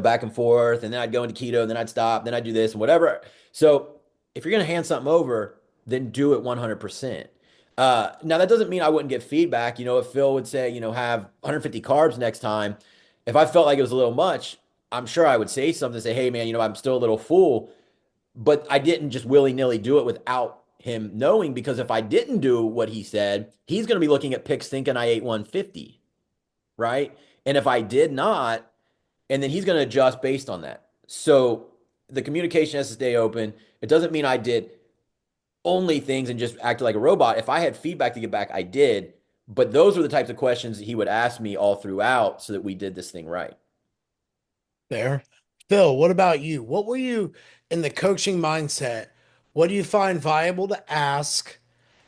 back and forth, and then I'd go into keto, and then I'd stop, then I'd do this and whatever. So if you're going to hand something over, then do it 100%. Now that doesn't mean I wouldn't get feedback. If Phil would say, have 150 carbs next time, if I felt like it was a little much, I'm sure I would say something, say, hey man, I'm still a little full, but I didn't just willy-nilly do it without him knowing, because if I didn't do what he said, he's going to be looking at pics thinking I ate 150, right? And if I did not, and then he's going to adjust based on that. So the communication has to stay open. It doesn't mean I did only things and just acted like a robot. If I had feedback to get back, I did. But those were the types of questions that he would ask me all throughout so that we did this thing right. There. Phil, what about you? What were you in the coaching mindset? What do you find viable to ask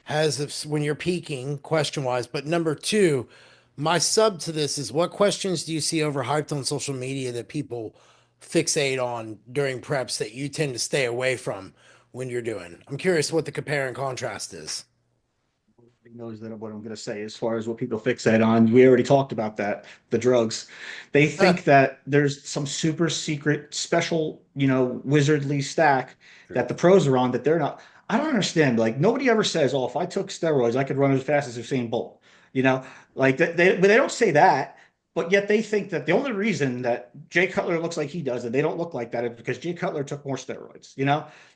as if when you're peaking question wise? But number two, my sub to this is what questions do you see overhyped on social media that people fixate on during preps that you tend to stay away from when you're doing? I'm curious what the compare and contrast is. Knows that what I'm going to say as far as what people fixate on. We already talked about that. The drugs, they think that there's some super secret, special, wizardly stack True. that the pros are on that they're not. I don't understand. Like nobody ever says, "Oh, if I took steroids, I could run as fast as Usain Bolt." You know, like but they don't say that. But yet they think that the only reason that Jay Cutler looks like he does and they don't look like that is because Jay Cutler took more steroids.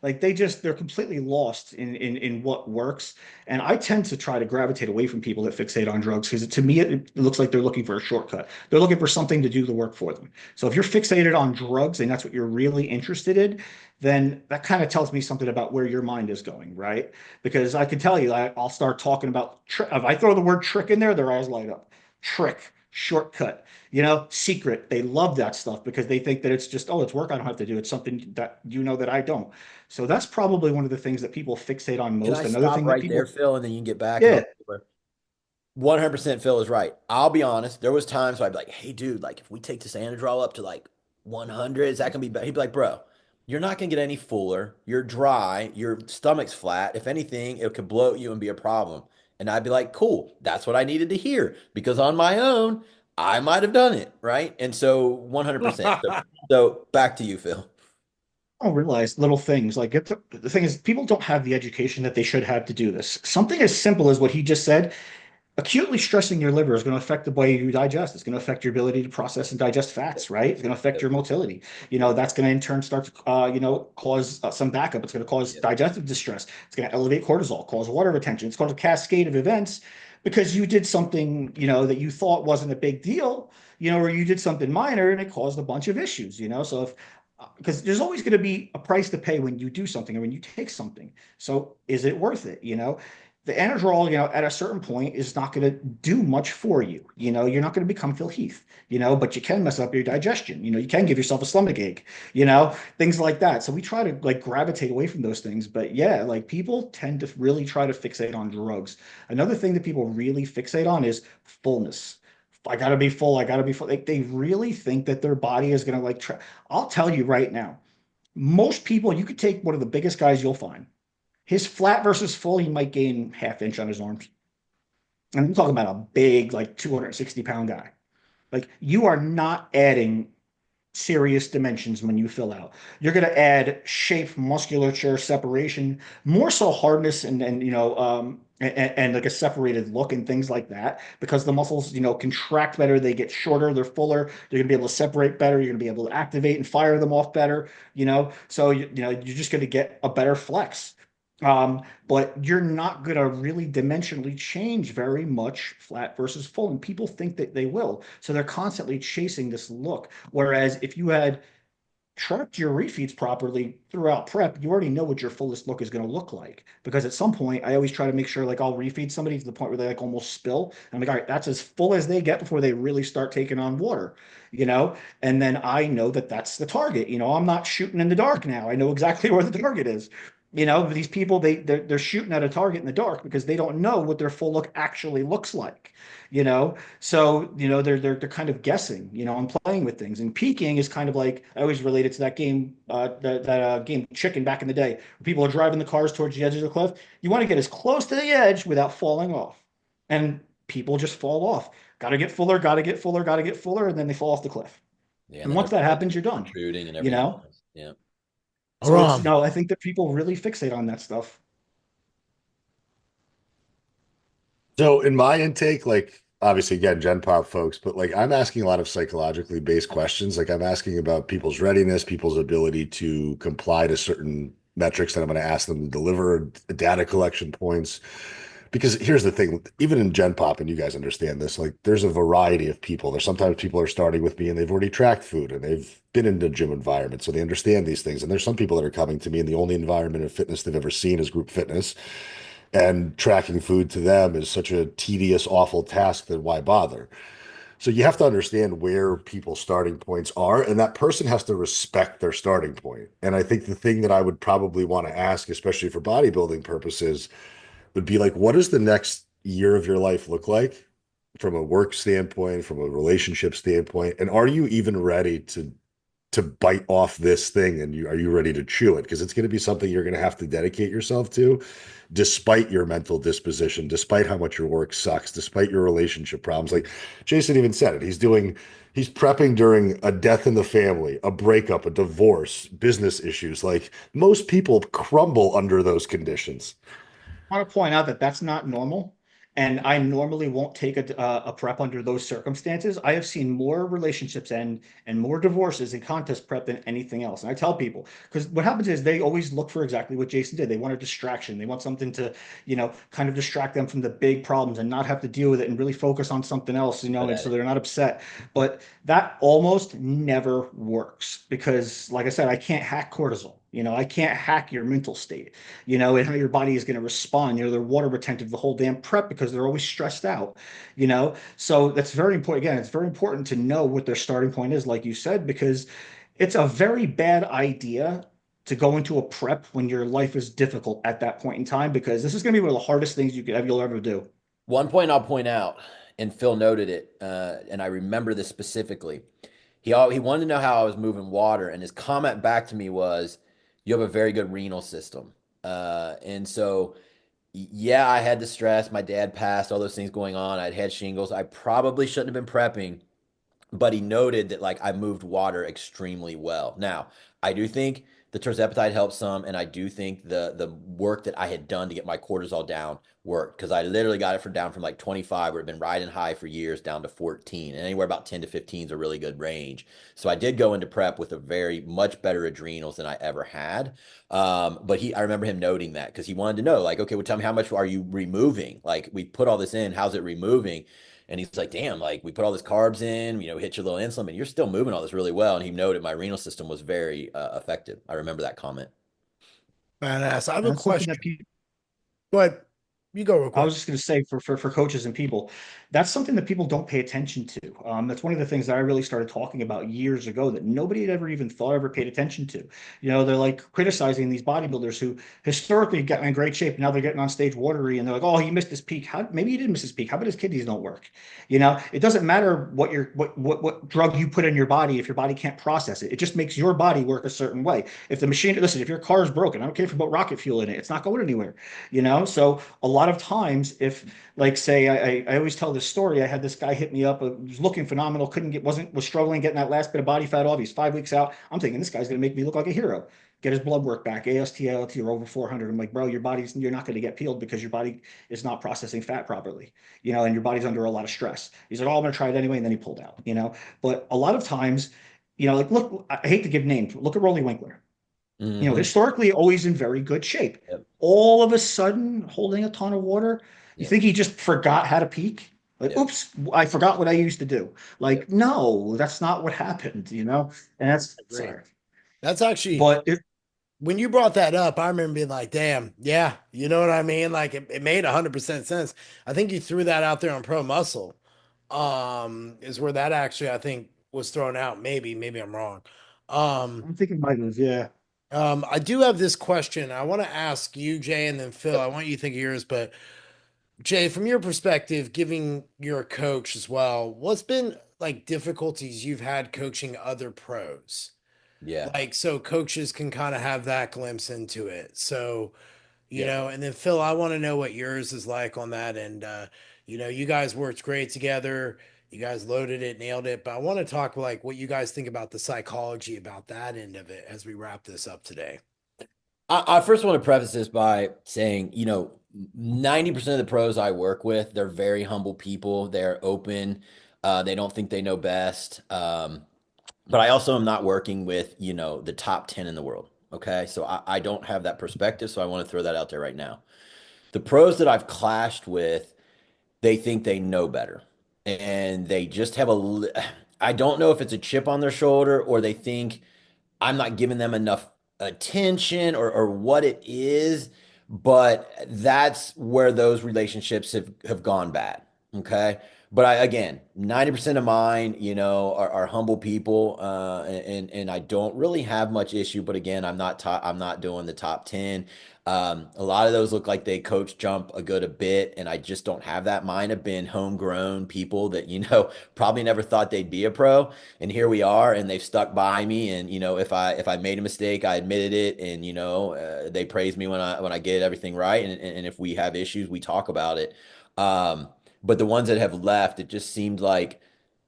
Like they're completely lost in what works. And I tend to try to gravitate away from people that fixate on drugs because to me, it looks like they're looking for a shortcut. They're looking for something to do the work for them. So if you're fixated on drugs and that's what you're really interested in, then that kind of tells me something about where your mind is going, right? Because I can tell you, I'll start talking about, if I throw the word trick in there, their eyes light up. Trick, shortcut, secret. They love that stuff because they think that it's just, oh, it's work I don't have to do. It's something that that I don't. So that's probably one of the things that people fixate on Can most. I Another stop thing that right there, people, Phil, and then you can get back and yeah, I'll 100% Phil is right. I'll be honest. There was times where I'd be like, "Hey, dude, like if we take this Anadrol up to like 100, is that gonna be bad?" He'd be like, "Bro, you're not gonna get any fuller. You're dry. Your stomach's flat. If anything, it could bloat you and be a problem." And I'd be like, "Cool. That's what I needed to hear because on my own, I might have done it, right?" And so 100%. So back to you, Phil. I don't realize little things like the thing is people don't have the education that they should have to do this. Something as simple as what he just said. acutely stressing your liver is going to affect the way you digest. It's going to affect your ability to process and digest fats, right? It's going to affect Yep. your motility. That's going to in turn start to, cause some backup. It's going to cause Yep. digestive distress. It's going to elevate cortisol, cause water retention. It's called a cascade of events because you did something, that you thought wasn't a big deal, or you did something minor and it caused a bunch of issues. So if because there's always going to be a price to pay when you do something or when you take something. So is it worth it? The Anadrol, at a certain point is not going to do much for you. You're not going to become Phil Heath, but you can mess up your digestion. You can give yourself a stomach ache, things like that. So we try to like gravitate away from those things. But yeah, like people tend to really try to fixate on drugs. Another thing that people really fixate on is fullness. I gotta be full. I gotta be full. Like they really think that their body is gonna like. I'll tell you right now, most people, you could take one of the biggest guys you'll find. His flat versus full, he might gain half inch on his arms. And I'm talking about a big, like 260-pound guy. Like you are not adding serious dimensions when you fill out. You're going to add shape, musculature, separation, more so hardness and like a separated look and things like that because the muscles, contract better, they get shorter, they're fuller, they're going to be able to separate better, you're going to be able to activate and fire them off better. So you're just going to get a better flex. But you're not going to really dimensionally change very much flat versus full. And people think that they will. So they're constantly chasing this look. Whereas if you had tracked your refeeds properly throughout prep, you already know what your fullest look is going to look like. Because at some point, I always try to make sure like I'll refeed somebody to the point where they like almost spill. And I'm like, all right, that's as full as they get before they really start taking on water, you know? And then I know that that's the target. I'm not shooting in the dark now. I know exactly where the target is. These people they're shooting at a target in the dark because they don't know what their full look actually looks like. So they're kind of guessing. I'm playing with things, and peaking is kind of like I always relate it to that game, that game Chicken back in the day, where people are driving the cars towards the edge of the cliff. You want to get as close to the edge without falling off, and people just fall off. Got to get fuller, got to get fuller, got to get fuller, and then they fall off the cliff. Yeah, and And then once their that belly happens, you're starts done. protruding and You everything know. else. Yeah. So it's Ram. no, I think that people really fixate on that stuff. So in my intake, like obviously again, Gen Pop folks, but like I'm asking a lot of psychologically based questions. Like I'm asking about people's readiness, people's ability to comply to certain metrics that I'm going to ask them to deliver, data collection points. Because here's the thing, even in Gen Pop, and you guys understand this, like there's a variety of people. There's sometimes people are starting with me and they've already tracked food and they've been in the gym environment, so they understand these things. And there's some people that are coming to me and the only environment of fitness they've ever seen is group fitness. And tracking food to them is such a tedious, awful task that why bother? So you have to understand where people's starting points are, and that person has to respect their starting point. And I think the thing that I would probably want to ask, especially for bodybuilding purposes, would be like, what does the next year of your life look like from a work standpoint, from a relationship standpoint? And are you even ready to bite off this thing and are you ready to chew it? Because it's going to be something you're going to have to dedicate yourself to, despite your mental disposition, despite how much your work sucks, despite your relationship problems. Like Jason even said it, he's prepping during a death in the family, a breakup, a divorce, business issues. Like most people crumble under those conditions. Want to point out that that's not normal, and I normally won't take a prep under those circumstances. I have seen more relationships end and more divorces in contest prep than anything else. And I tell people because what happens is they always look for exactly what Jason did. They want a distraction. They want something to, kind of distract them from the big problems and not have to deal with it and really focus on something else, Good and at so it. they're not upset. But that almost never works because, like I said, I can't hack cortisol. I can't hack your mental state, and how your body is going to respond. They're water retentive the whole damn prep because they're always stressed out. So that's very important. Again, it's very important to know what their starting point is, like you said, because it's a very bad idea to go into a prep when your life is difficult at that point in time, because this is going to be one of the hardest things you'll ever do. One point I'll point out, and Phil noted it, and I remember this specifically. He wanted to know how I was moving water, and his comment back to me was, "You have a very good renal system." And so, yeah, I had the stress. My dad passed, all those things going on. I'd had shingles. I probably shouldn't have been prepping, but he noted that like I moved water extremely well. Now, I do think the terzepatide helped some, and I do think the work that I had done to get my cortisol down worked because I literally got it down from like 25, where it had been riding high for years, down to 14, and anywhere about 10 to 15 is a really good range. So I did go into prep with a very much better adrenals than I ever had. But I remember him noting that because he wanted to know, like, okay, well, tell me how much are you removing? Like, we put all this in, how's it removing? And he's like, damn, like we put all this carbs in, hit your little insulin, and you're still moving all this really well. And he noted my renal system was very affected. I remember that comment. Badass. I have And a that's something that question. people Go ahead. You go real I quick. was just going to say for coaches and people, that's something that people don't pay attention to. That's one of the things that I really started talking about years ago that nobody had ever even thought, ever paid attention to. They're like criticizing these bodybuilders who historically got in great shape. Now they're getting on stage watery and they're like, oh, he missed his peak. Maybe he did miss his peak. How about his kidneys don't work? It doesn't matter what drug you put in your body if your body can't process it. It just makes your body work a certain way. If the machine, listen, if your car is broken, I don't care if you put rocket fuel in it, it's not going anywhere. So a lot of times, if like say I always tell this story. I had this guy hit me up, was looking phenomenal, couldn't get, was struggling getting that last bit of body fat off. He's 5 weeks out. I'm thinking this guy's gonna make me look like a hero. Get his blood work back, AST, ALT are over 400. I'm like, bro, you're not going to get peeled because your body is not processing fat properly, and your body's under a lot of stress. He's like, oh, I'm going to try it anyway, and then he pulled out. But a lot of times, like look, I hate to give names. Look at Rolly Winkler. Hmm. Historically always in very good shape. Yep. All of a sudden, holding a ton of water, you Yep. think he just forgot how to peak? Like, Yep. oops, I forgot what I used to do. Yep. Like, no, that's not what happened. And that's Agree. sorry. That's actually But when you brought that up, I remember being like, damn, yeah, you know what I mean? Like it made 100% sense. I think you threw that out there on Pro Muscle. Is where that actually I think was thrown out. Maybe I'm wrong. Um, I'm thinking might have, yeah. I do have this question. I want to ask you, Jay, and then Phil. I Yep. want you to think of yours, but Jay, from your perspective, giving you're a coach as well, what's been like difficulties you've had coaching other pros? Yeah. Like so coaches can kind of have that glimpse into it. So, Yep. and then Phil, I want to know what yours is like on that. And you guys worked great together. You guys loaded it, nailed it. But I want to talk like what you guys think about the psychology about that end of it as we wrap this up today. I first want to preface this by saying, 90% of the pros I work with, they're very humble people. They're open. They don't think they know best. But I also am not working with, the top 10 in the world. Okay. So I don't have that perspective. So I want to throw that out there right now. The pros that I've clashed with, they think they know better. And they just have I don't know if it's a chip on their shoulder or they think I'm not giving them enough attention or what it is, but that's where those relationships have gone bad. Okay. But again, 90% of mine, are humble people, and I don't really have much issue. But again, I'm not doing the top 10. A lot of those look like they coach jump a bit, and I just don't have that. Mine have been homegrown people that, probably never thought they'd be a pro, and here we are, and they've stuck by me. And if I made a mistake, I admitted it, and they praise me when I get everything right, and if we have issues, we talk about it. But the ones that have left, it just seemed like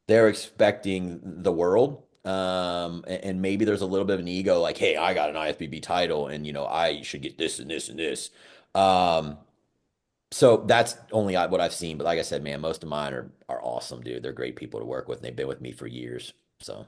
they're expecting the world. And maybe there's a little bit of an ego, like, hey, I got an IFBB title, and I should get this and this and this. Um, so that's only what I've seen. But like I said, man, most of mine are awesome, dude. They're great people to work with, and they've been with me for years. So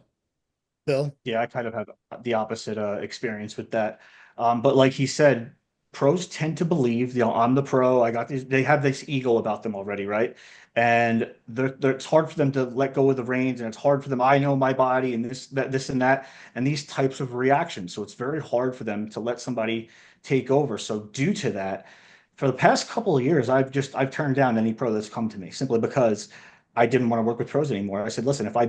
Phil? Yeah, I kind of have the opposite experience with that. But like he said, pros tend to believe, I'm the pro. I got these. They have this ego about them already, right? And it's hard for them to let go of the reins, and it's hard for them. I know my body, and this, and that, and these types of reactions. So it's very hard for them to let somebody take over. So due to that, for the past couple of years, I've turned down any pro that's come to me simply because I didn't want to work with pros anymore. I said, listen, if I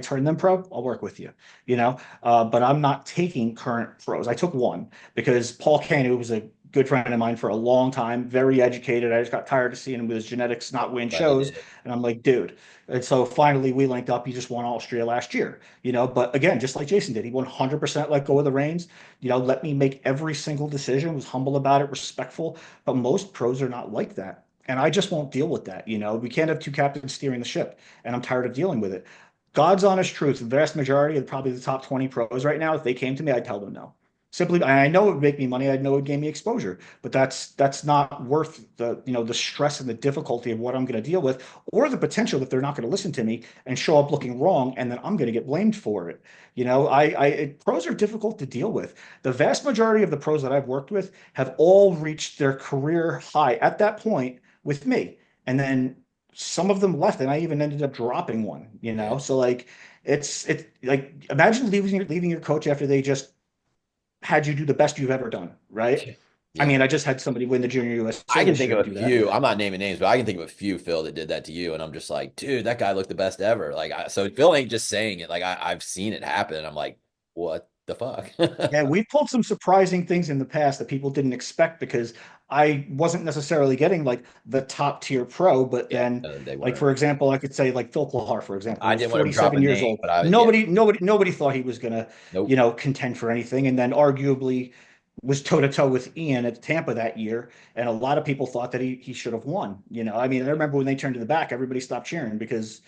turn them pro, I'll work with you. But I'm not taking current pros. I took one because Paul Kane, was a good friend of mine for a long time, very educated. I just got tired of seeing him with his genetics not win glad you shows. did it. And I'm like, dude. And so finally we linked up. He just won Austria last year. But again, just like Jason did, he 100% let go of the reins, let me make every single decision, was humble about it, respectful. But most pros are not like that. And I just won't deal with that. We can't have two captains steering the ship. And I'm tired of dealing with it. God's honest truth, the vast majority of probably the top 20 pros right now, if they came to me, I'd tell them no. Simply, I know it would make me money. I know it gave me exposure, but that's not worth the, the stress and the difficulty of what I'm going to deal with, or the potential that they're not going to listen to me and show up looking wrong, and then I'm going to get blamed for it. Pros are difficult to deal with. The vast majority of the pros that I've worked with have all reached their career high at that point with me, and then some of them left, and I even ended up dropping one. Yeah. So like, it's like, imagine leaving your coach after they just had you do the best you've ever done, right? I Yeah. mean, I just had somebody win the Junior I USA can this think year of to a do that. few. I'm not naming names, but I can think of a few, Phil, that did that to you, and I'm just like, dude, that guy looked the best ever. Like, so Phil ain't just saying it. Like, I've seen it happen. And I'm like, what the fuck? Yeah, we've pulled some surprising things in the past that people didn't expect because I wasn't necessarily getting like the top tier pro, but Yeah, then they like weren't. for example, I could say like Phil Klahar, for example, I was didn't want to drop a 47 years name, old. but I, yeah, Nobody thought he was gonna, nope. contend for anything, and then arguably was toe to toe with Ian at Tampa that year, and a lot of people thought that he should have won. I mean, I remember when they turned to the back, everybody stopped cheering because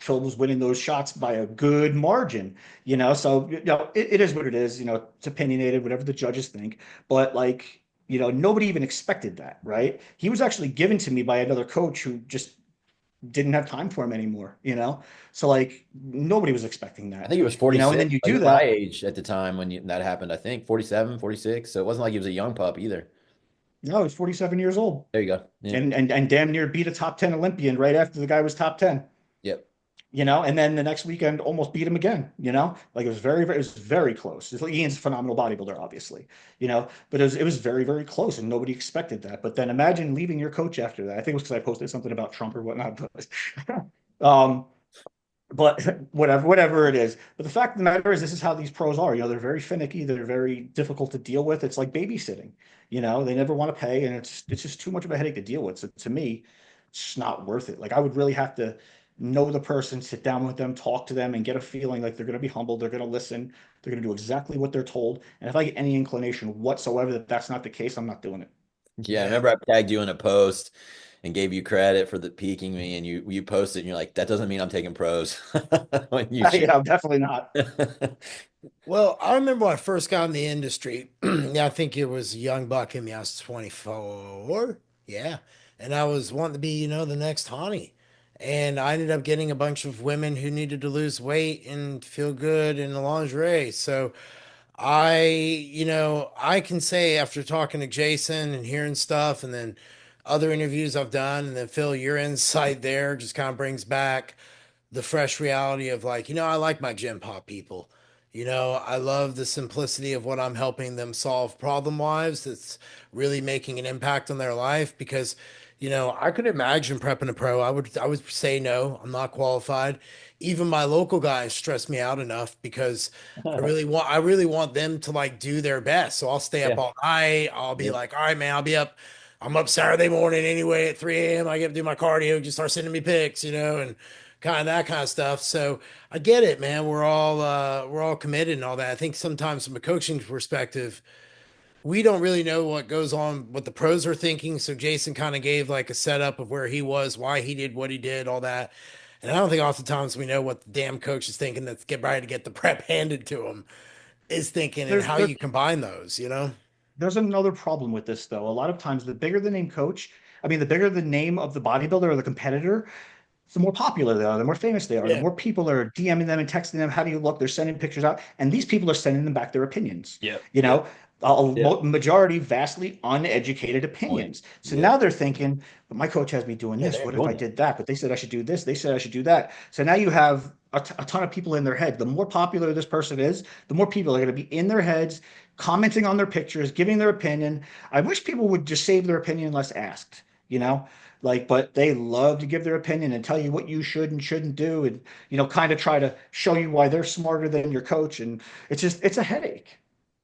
Phil was winning those shots by a good margin, So, it is what it is, it's opinionated, whatever the judges think. But like, nobody even expected that, right? He was actually given to me by another coach who just didn't have time for him anymore, So like nobody was expecting I that, think it was and 46. then you Like, he do was my that. age at the time when that happened, I think 47, 46. So it wasn't like he was a young pup either. No, he's 47 years old There you go. Yeah. and damn near beat a top 10 Olympian right after the guy was top 10. Yep. And then the next weekend almost beat him again, like it was very close. Ian's a phenomenal bodybuilder, obviously, but it was very, very close and nobody expected that. But then imagine leaving your coach after that. I think it was because I posted something about Trump or whatnot, but, um, but whatever it is. But the fact of the matter is, this is how these pros are. They're very finicky. They're very difficult to deal with. It's like babysitting. They never want to pay, and it's just too much of a headache to deal with. So to me, it's just not worth it. Like I would really have to know the person, sit down with them, talk to them, and get a feeling like they're going to be humble. They're going to listen. They're going to do exactly what they're told. And if I get any inclination whatsoever that that's not the case, I'm not doing it. Yeah. I Yeah. remember I tagged you in a post and gave you credit for the peaking me, and you posted, and you're like, that doesn't mean I'm taking pros when you should. Yeah, definitely not. Well, I remember when I first got in the industry. Yeah, I think it was a young buck in me. I was 24. Yeah. And I was wanting to be, the next Hani. And I ended up getting a bunch of women who needed to lose weight and feel good in the lingerie. So I can say after talking to Jason and hearing stuff and then other interviews I've done, and then Phil, your insight there just kind of brings back the fresh reality of like, I like my gym pop people. I love the simplicity of what I'm helping them solve problem wise. That's really making an impact on their life because, I could imagine prepping a pro. I would say no, I'm not qualified. Even my local guys stress me out enough because I really want them to like do their best. So I'll stay up Yeah. all night. I'll be Yep. like, all right, man, I'll be up. I'm up Saturday morning anyway at 3 a.m. I get to do my cardio, just start sending me pics, and kind of that kind of stuff. So I get it, man. We're all committed and all that. I think sometimes from a coaching perspective, we don't really know what goes on, what the pros are thinking. So Jason kind of gave like a setup of where he was, why he did what he did, all that. And I don't think oftentimes we know what the damn coach is thinking that's get ready to get the prep handed to him is thinking and There's how there, you combine those. There's another problem with this, though. A lot of times, the bigger the name coach, I mean, the bigger the name of the bodybuilder or the competitor, the more popular they are, the more famous they are, the Yeah. more people are DMing them and texting them, how do you look? They're sending pictures out, and these people are sending them back their opinions. Yep. You Yep. know, a Yep. majority vastly uneducated Point. opinions. So now Yep. they're thinking, but my coach has me doing Yeah, this. they're What if I doing that. did that? But they said I should do this. They said I should do that. So now you have a ton of people in their head. The more popular this person is, the more people are going to be in their heads, commenting on their pictures, giving their opinion. I wish people would just save their opinion unless asked, like, but they love to give their opinion and tell you what you should and shouldn't do, and kind of try to show you why they're smarter than your coach, and it's a headache.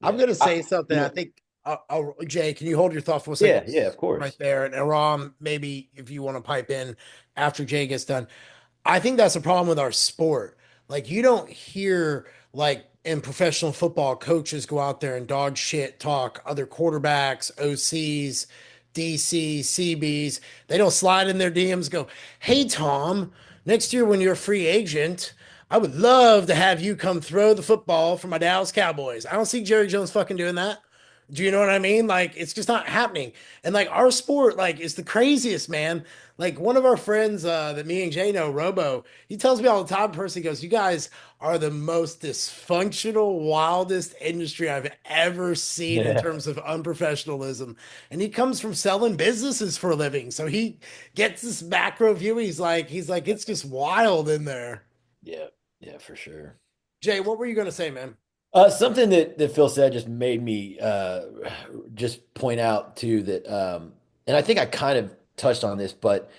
I'm Yeah. going to say something. You I know, think, Jay, can you hold your thought for a second? Yeah. Yeah. Of Right course. there. And Aram, maybe if you want to pipe in after Jay gets done. I think that's a problem with our sport. Like, you don't hear, like, in professional football, coaches go out there and dog shit talk other quarterbacks, OCs, DCs, CBs. They don't slide in their DMs, go, hey, Tom, next year when you're a free agent, I would love to have you come throw the football for my Dallas Cowboys. I don't see Jerry Jones fucking doing that. Do you know what I mean? Like, it's just not happening. And like our sport, like, is the craziest, man. Like one of our friends that me and Jay know, Robo, he tells me all the time, person, he goes, "You guys are the most dysfunctional, wildest industry I've ever seen in Yeah. terms of unprofessionalism." And he comes from selling businesses for a living. So he gets this macro view. He's like, it's just wild in there. Yeah. Yeah, for sure. Jay, what were you going to say, man? Something that Phil said just made me just point out too that and I think I kind of touched on this, but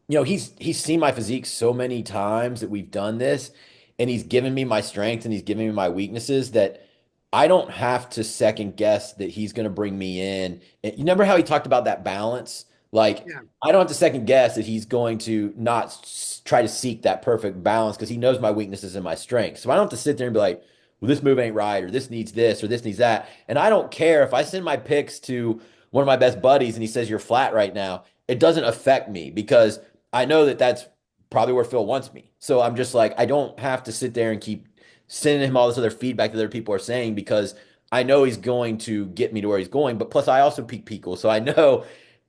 he's seen my physique so many times that we've done this, and he's given me my strengths and he's given me my weaknesses that I don't have to second guess that he's going to bring me in. And you remember how he talked about that balance? Like Yeah. I don't have to second guess that he's going to not try to seek that perfect balance because he knows my weaknesses and my strengths. So I don't have to sit there and be like, well, this move ain't right, or this needs this, or this needs that. And I don't care if I send my pics to one of my best buddies and he says you're flat right now. It doesn't affect me because I know that that's probably where Phil wants me. So I'm just like, I don't have to sit there and keep sending him all this other feedback that other people are saying because I know he's going to get me to where he's going. But plus, I also peak people, so I know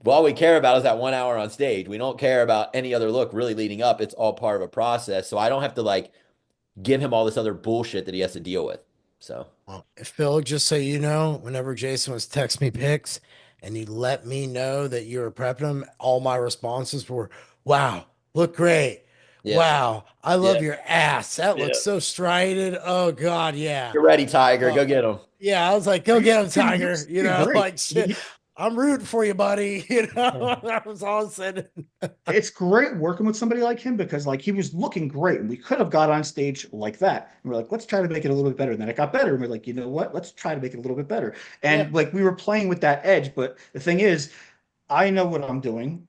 all we care about is that 1 hour on stage. We don't care about any other look really leading up. It's all part of a process. So I don't have to like give him all this other bullshit that he has to deal with. So Well, Phil, just so you know, whenever Jason was text me pics and he let me know that you were prepping them, all my responses were, "Wow, look great. yeah, Wow, I yeah, love your ass. That looks yeah. so striated. Oh God, yeah." You're ready, Tiger. Uh, Go get him. yeah, I was like, "Go get him, He Tiger." was great. Like shit. I'm rooting for you, buddy. That was all I said. It's great working with somebody like him because like he was looking great and we could have got on stage like that. And we're like, let's try to make it a little bit better. And then it got better. And we're like, you know what? Let's try to make it a little bit better. Yeah, And like we were playing with that edge, but the thing is, I know what I'm doing.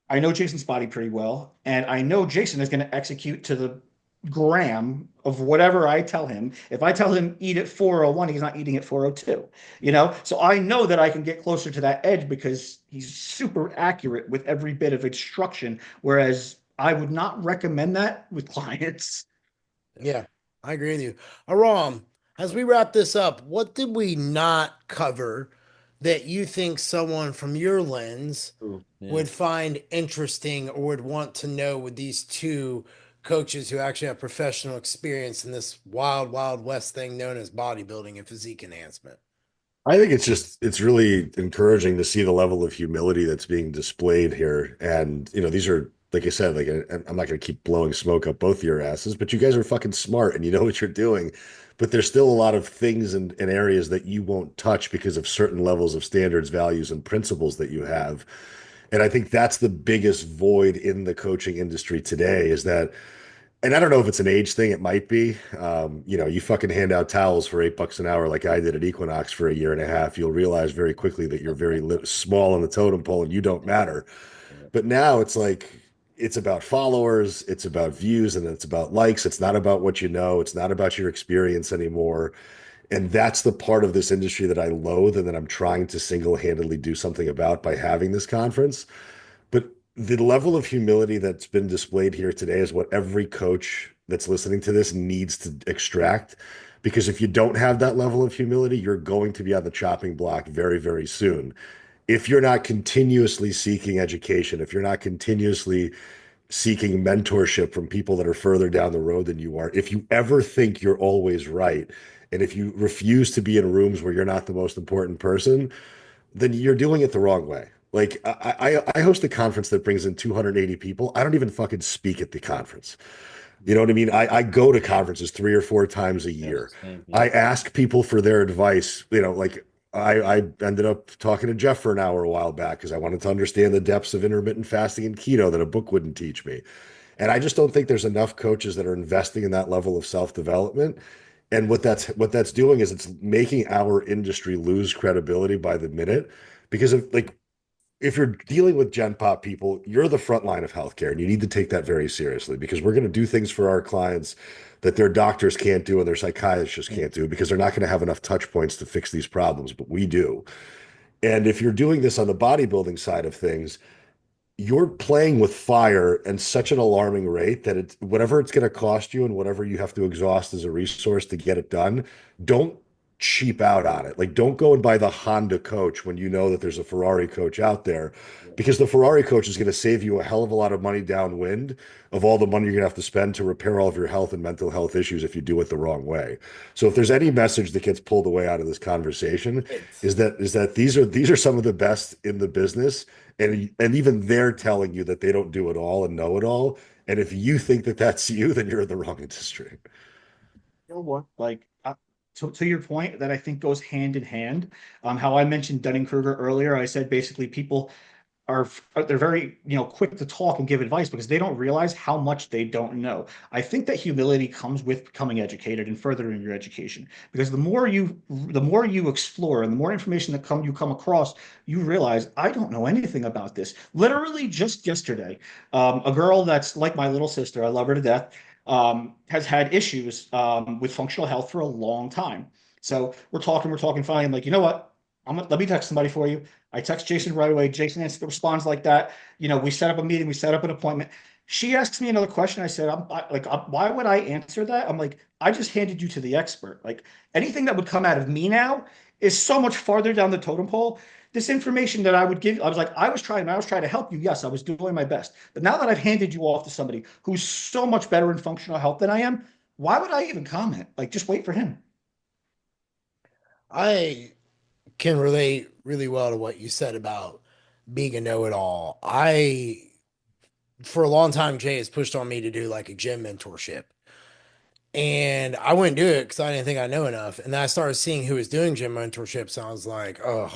I know Jason's body pretty well, and I know Jason is going to execute to the gram of whatever I tell him. If I tell him eat at 401, he's not eating at 402, you know? So I know that I can get closer to that edge because he's super accurate with every bit of instruction, whereas I would not recommend that with clients. yeah, I agree with you. Aram, as we wrap this up, what did we not cover that you think someone from your lens Ooh, yeah. would find interesting or would want to know with these two coaches who actually have professional experience in this wild, wild west thing known as bodybuilding and physique enhancement? I think it's really encouraging to see the level of humility that's being displayed here. And, these are, like I said, like I'm not going to keep blowing smoke up both of your asses, but you guys are fucking smart and you know what you're doing. But there's still a lot of things and areas that you won't touch because of certain levels of standards, values, and principles that you have. And I think that's the biggest void in the coaching industry today is that, and I don't know if it's an age thing, it might be. You fucking hand out towels for $8 an hour like I did at Equinox for a year and a half. You'll realize very quickly that you're very small on the totem pole and you don't matter. But now it's like, it's about followers, it's about views, and it's about likes. It's not about what you know, it's not about your experience anymore. And that's the part of this industry that I loathe and that I'm trying to single-handedly do something about by having this conference. But the level of humility that's been displayed here today is what every coach that's listening to this needs to extract. Because if you don't have that level of humility, you're going to be on the chopping block very, very soon. If you're not continuously seeking education, if you're not continuously seeking mentorship from people that are further down the road than you are, if you ever think you're always right, and if you refuse to be in rooms where you're not the most important person, then you're doing it the wrong way. Like I host a conference that brings in 280 people. I don't even fucking speak at the conference. You know what I mean? I go to conferences 3 or 4 times a Yeah, year. same, yeah. I ask people for their advice. Like I ended up talking to Jeff for an hour a while back because I wanted to understand the depths of intermittent fasting and keto that a book wouldn't teach me. And I just don't think there's enough coaches that are investing in that level of self-development. And what that's doing is it's making our industry lose credibility by the minute because of like if you're dealing with Gen Pop people, you're the front line of healthcare, and you need to take that very seriously because we're going to do things for our clients that their doctors can't do and their psychiatrists can't do because they're not going to have enough touch points to fix these problems, but we do. And if you're doing this on the bodybuilding side of things, you're playing with fire at such an alarming rate that whatever it's going to cost you and whatever you have to exhaust as a resource to get it done, don't cheap out on it. Like, don't go and buy the Honda coach when you know that there's a Ferrari coach out there, Yeah. because the Ferrari coach is going to save you a hell of a lot of money downwind of all the money you're going to have to spend to repair all of your health and mental health issues if you do it the wrong way. So if there's any message that gets pulled away out of this conversation, It's is that these are some of the best in the business, and even they're telling you that they don't do it all and know it all. And if you think that that's you, then you're in the wrong industry. You know what? Like, to your point, that I think goes hand in hand. How I mentioned Dunning-Kruger earlier, I said basically people are they're very, quick to talk and give advice because they don't realize how much they don't know. I think that humility comes with becoming educated and furthering your education, because the more you explore and the more information that you come across, you realize I don't know anything about this. Literally just yesterday, a girl that's like my little sister, I love her to death, has had issues with functional health for a long time. So we're talking finally. I'm like, you know what? Let me text somebody for you. I text Jason right away. Jason responds like that. We set up a meeting, we set up an appointment. She asks me another question. I said, why would I answer that? I'm like, I just handed you to the expert. Like, anything that would come out of me now is so much farther down the totem pole. This information that I would give, I was trying to help you. Yes, I was doing my best. But now that I've handed you off to somebody who's so much better in functional health than I am, why would I even comment? Like, just wait for him. I can relate really well to what you said about being a know-it-all. For a long time, Jay has pushed on me to do like a gym mentorship. And I wouldn't do it because I didn't think I know enough. And then I started seeing who was doing gym mentorships, and I was like, oh,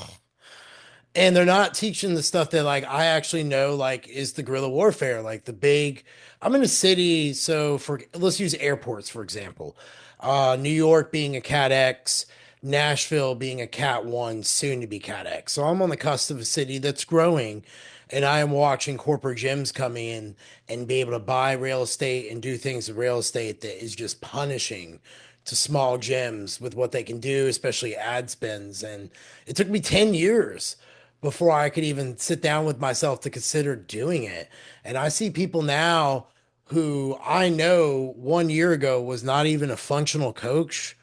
and they're not teaching the stuff that like I actually know, like is the guerrilla warfare, like the big. I'm in a city, so for let's use airports for example. New York being a Cat X, Nashville being a Cat 1, soon to be Cat X. So I'm on the cusp of a city that's growing, and I am watching corporate gyms come in and be able to buy real estate and do things with real estate that is just punishing to small gyms with what they can do, especially ad spends. And it took me 10 years before I could even sit down with myself to consider doing it. And I see people now who I know 1 year ago was not even a functional coach,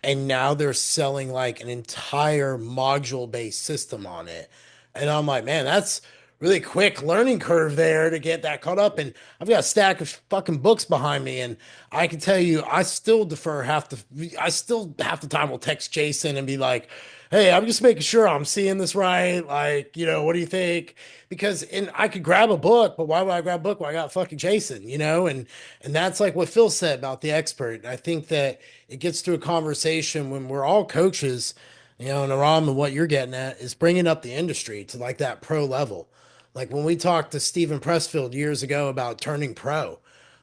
and now they're selling like an entire module based system on it. And I'm like, man, that's really quick learning curve there to get that caught up. And I've got a stack of fucking books behind me, and I can tell you, I still half the time will text Jason and be like, hey, I'm just making sure I'm seeing this right. Like, what do you think? Because and I could grab a book, but why would I grab a book when I got fucking Jason? And that's like what Phil said about the expert. And I think that it gets to a conversation when we're all coaches, and Aram, and what you're getting at is bringing up the industry to like that pro level. Like when we talked to Stephen Pressfield years ago about turning pro,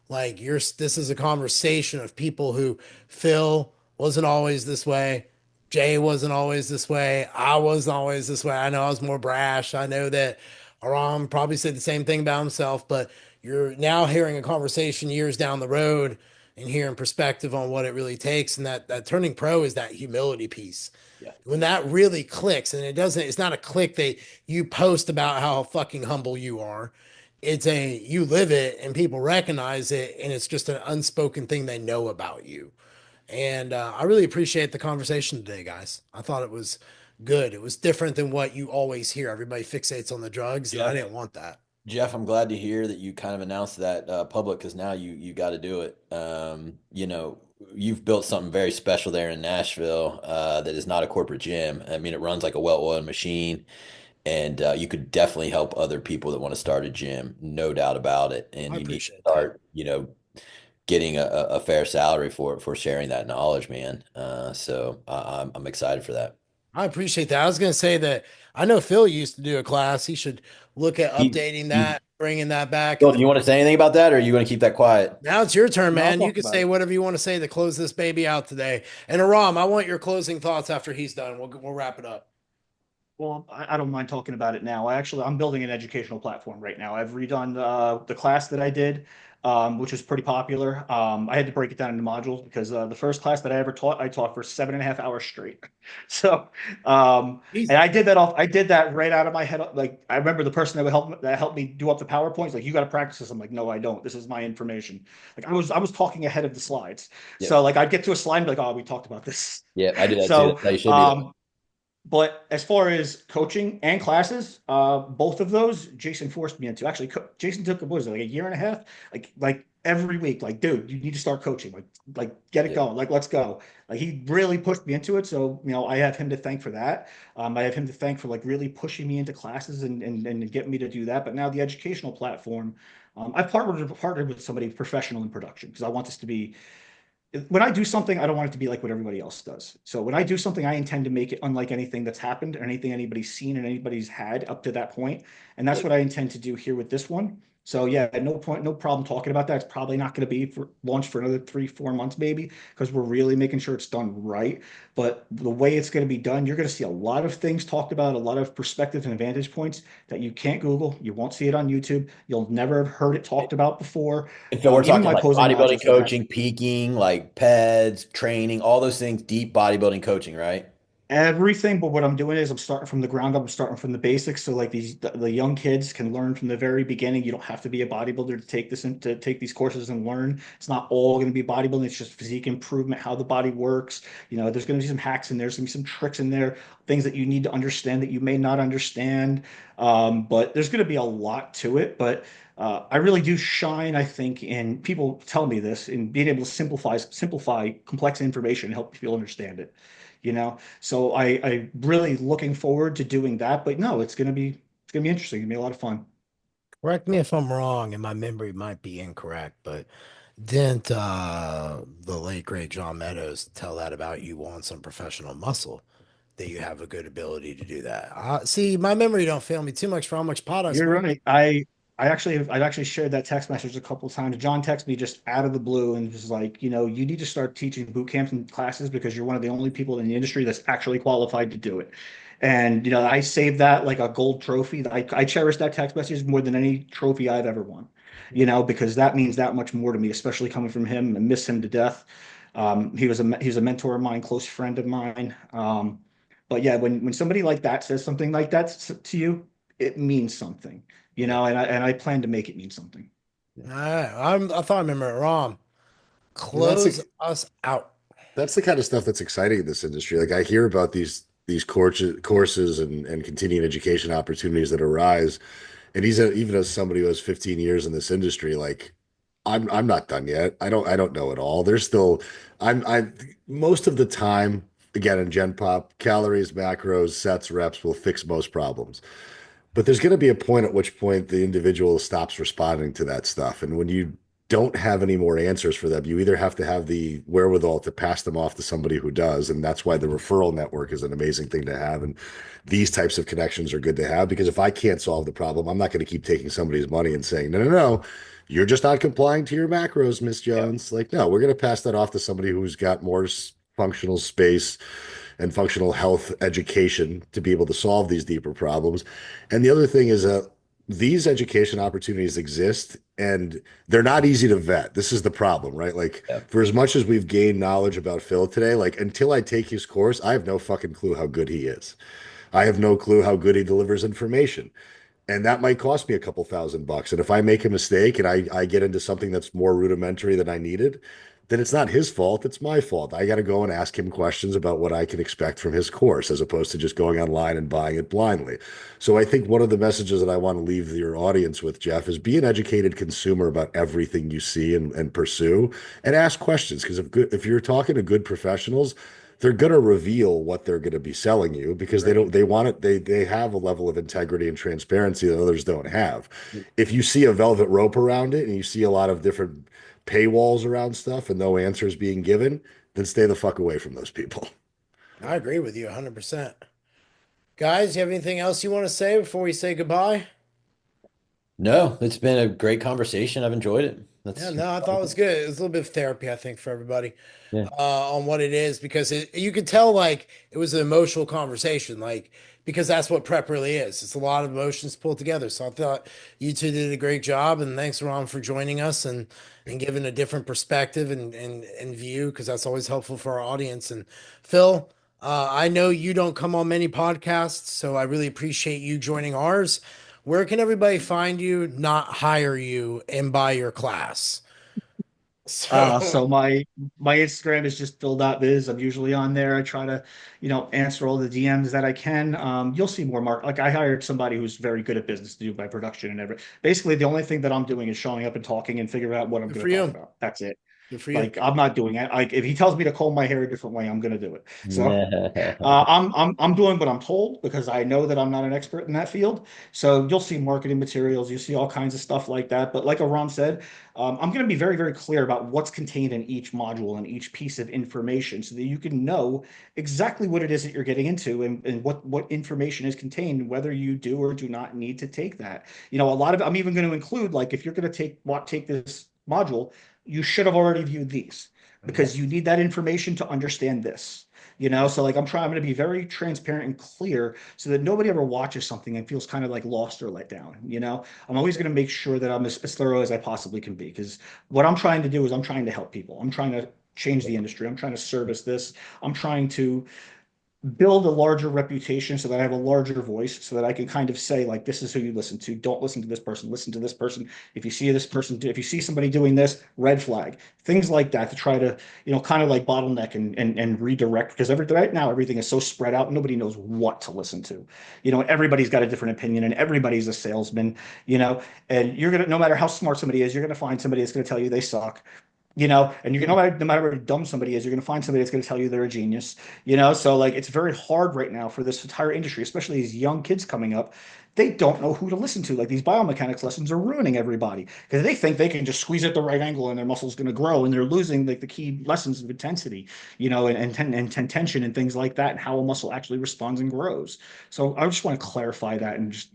like this is a conversation of people who Phil wasn't always this way. Jay wasn't always this way. I wasn't always this way. I know I was more brash. I know that Aram probably said the same thing about himself, but you're now hearing a conversation years down the road and hearing perspective on what it really takes. And that turning pro is that humility piece. yeah. When that really clicks, and it's not a click that you post about how fucking humble you are. You live it and people recognize it, and it's just an unspoken thing they know about you. And I really appreciate the conversation today, guys. I thought it was good. It was different than what you always hear. Everybody fixates on the drugs, and I Jeff, didn't want that. Jeff, I'm glad to hear that you kind of announced that public, because now you got to do it. You've built something very special there in Nashville that is not a corporate gym. I mean, it runs like a well-oiled machine, and you could definitely help other people that want to start a gym, no doubt about it. I And you need to appreciate that. start, getting a fair salary for sharing that knowledge, man. So I'm excited for that. I appreciate that. I was going to say that I know Phil used to do a class. He should look at He, updating he, that, bringing that back. Phil, And do you want to say anything about that, or are you going to keep that quiet? now it's your turn, No, I'll man. You talk can about say it. whatever you want to say to close this baby out today. And Aram, I want your closing thoughts after he's done. We'll wrap it up. Well, I don't mind talking about it now. I'm building an educational platform right now. I've redone the class that I did, which was pretty popular. I had to break it down into modules because the first class that I ever taught, I taught for 7.5 hours straight. So, and Jesus. I did that right out of my head. Like I remember the person that helped me do up the PowerPoints. Like, you got to practice this. I'm like, no, I don't. This is my information. Like I was talking ahead of the slides. Yep. So like I'd get to a slide and be like, oh, we talked about this. Yeah, I do that too. So That's how you should be though. um, but as far as coaching and classes, both of those Jason forced me into. Actually, Jason took, what was it, like a year and a half, like every week, like, dude, you need to start coaching, like get it Yeah. going, like let's go. Like he really pushed me into it. So I have him to thank for that. I have him to thank for like really pushing me into classes and getting me to do that. But now the educational platform, I've partnered with somebody professional in production because I want this to be, when I do something, I don't want it to be like what everybody else does. So when I do something, I intend to make it unlike anything that's happened or anything anybody's seen and anybody's had up to that point. And that's Yep. what I intend to do here with this one. So yeah, no point, no problem talking about that. It's probably not going to be for launched for another 3, 4 months maybe, because we're really making sure it's done right. But the way it's going to be done, you're going to see a lot of things talked about, a lot of perspectives and vantage points that you can't Google. You won't see it on YouTube. You'll never have heard it talked about before. And so we're Even talking my like posing bodybuilding modules will have coaching, peaking, like PEDs, training, all those things, deep bodybuilding coaching, right? everything, but what I'm doing is I'm starting from the ground up. I'm starting from the basics. So like the young kids can learn from the very beginning. You don't have to be a bodybuilder to take this and to take these courses and learn. It's not all going to be bodybuilding. It's just physique improvement, how the body works. There's going to be some hacks in there, there's going to be some tricks in there, things that you need to understand that you may not understand. But there's going to be a lot to it. But I really do shine, I think, in people tell me this, in being able to simplify complex information and help people understand it. So I really looking forward to doing that. But no, it's gonna be interesting. It's gonna be a lot of fun. Correct me if I'm wrong, and my memory might be incorrect, but didn't the late great John Meadows tell that about you on some professional muscle that you have a good ability to do that? See, my memory don't fail me too much for how much pot I You're smoke. right. I've actually shared that text message a couple of times. John texted me just out of the blue and was like, you need to start teaching boot camps and classes because you're one of the only people in the industry that's actually qualified to do it. And I saved that like a gold trophy. I cherish that text message more than any trophy I've ever won. Because that means that much more to me, especially coming from him. And miss him to death. He was a mentor of mine, close friend of mine. But yeah, when somebody like that says something like that to you, it means something, Yeah. and I plan to make it mean something. All right. I thought I remember it wrong. Well, Close us out. that's the kind of stuff that's exciting in this industry. Like I hear about these courses and continuing education opportunities that arise. And even as somebody who has 15 years in this industry, like I'm not done yet. I don't know it all. There's still I most of the time, again, in Gen Pop, calories, macros, sets, reps will fix most problems. But there's going to be a point at which point the individual stops responding to that stuff. And when you don't have any more answers for them, you either have to have the wherewithal to pass them off to somebody who does. And that's why the referral network is an amazing thing to have. And these types of connections are good to have because if I can't solve the problem, I'm not going to keep taking somebody's money and saying, no, no, no, you're just not complying to your macros, Miss Yeah. Jones. Like, no, we're going to pass that off to somebody who's got more functional space and functional health education to be able to solve these deeper problems. And the other thing is these education opportunities exist and they're not easy to vet. This is the problem, right? Like Yeah. for as much as we've gained knowledge about Phil today, like until I take his course, I have no fucking clue how good he is. I have no clue how good he delivers information. And that might cost me a couple $1,000. And if I make a mistake and I get into something that's more rudimentary than I needed, then it's not his fault. It's my fault. I got to go and ask him questions about what I can expect from his course as opposed to just going online and buying it blindly. So I think one of the messages that I want to leave your audience with, Jeff, is be an educated consumer about everything you see and pursue and ask questions. Because if you're talking to good professionals, they're going to reveal what they're going to be selling you because they Right. don't they want it they have a level of integrity and transparency that others don't have. If you see a velvet rope around it and you see a lot of different paywalls around stuff and no answers being given, then stay the fuck away from those people. I agree with you 100%. Guys, you have anything else you want to say before we say goodbye? No, it's been a great conversation. I've enjoyed it. Yeah, That's no, I thought it was good. It was a little bit of therapy, I think, for everybody yeah. on what it is because you could tell like it was an emotional conversation. Like because that's what prep really is. It's a lot of emotions pulled together. So I thought you two did a great job, and thanks, Ron, for joining us and giving a different perspective and view, because that's always helpful for our audience. And Phil, I know you don't come on many podcasts, so I really appreciate you joining ours. Where can everybody find you, not hire you, and buy your class? So So my Instagram is just Phil.Viz. I'm usually on there. I try to, answer all the DMs that I can. You'll see more mark. Like I hired somebody who's very good at business to do my production and everything. Basically, the only thing that I'm doing is showing up and talking and figuring out what I'm good going for to talk you. about. That's it. Good for you. Like I'm not doing it. Like if he tells me to comb my hair a different way, I'm going to do it. So Yeah. I'm doing what I'm told because I know that I'm not an expert in that field. So you'll see marketing materials, you see all kinds of stuff like that. But like Aram said, I'm going to be very, very clear about what's contained in each module and each piece of information so that you can know exactly what it is that you're getting into and what information is contained, whether you do or do not need to take that. A lot of I'm even going to include like if you're going to take this module, you should have already viewed these because you need that information to understand this. So like I'm going to be very transparent and clear so that nobody ever watches something and feels kind of like lost or let down. I'm always going to make sure that I'm as thorough as I possibly can be because what I'm trying to do is I'm trying to help people. I'm trying to change the industry. I'm trying to service this. I'm trying to build a larger reputation so that I have a larger voice so that I can kind of say like this is who you listen to. Don't listen to this person, listen to this person. If you see somebody doing this, red flag. Things like that to try to, kind of like bottleneck and redirect because right now everything is so spread out, nobody knows what to listen to. Everybody's got a different opinion and everybody's a salesman, and you're gonna no matter how smart somebody is, you're gonna find somebody that's gonna tell you they suck. And you can no matter how dumb somebody is, you're going to find somebody that's going to tell you they're a genius. So like it's very hard right now for this entire industry, especially these young kids coming up. They don't know who to listen to. Like these biomechanics lessons are ruining everybody because they think they can just squeeze at the right angle and their muscle's going to grow, and they're losing like the key lessons of intensity, and tension and things like that, and how a muscle actually responds and grows. So I just want to clarify that and just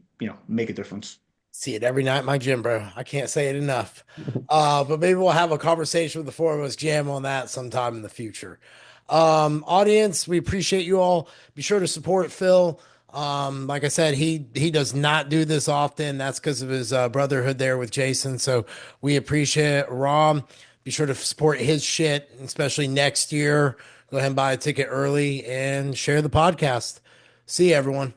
make a difference. See it every night in my gym, bro. I can't say it enough. But maybe we'll have a conversation with the four of us, jam on that sometime in the future. Audience, we appreciate you all. Be sure to support Phil. Like I said, he does not do this often. That's because of his brotherhood there with Jason. So we appreciate it. Rom, be sure to support his shit, especially next year. Go ahead and buy a ticket early and share the podcast. See you, everyone.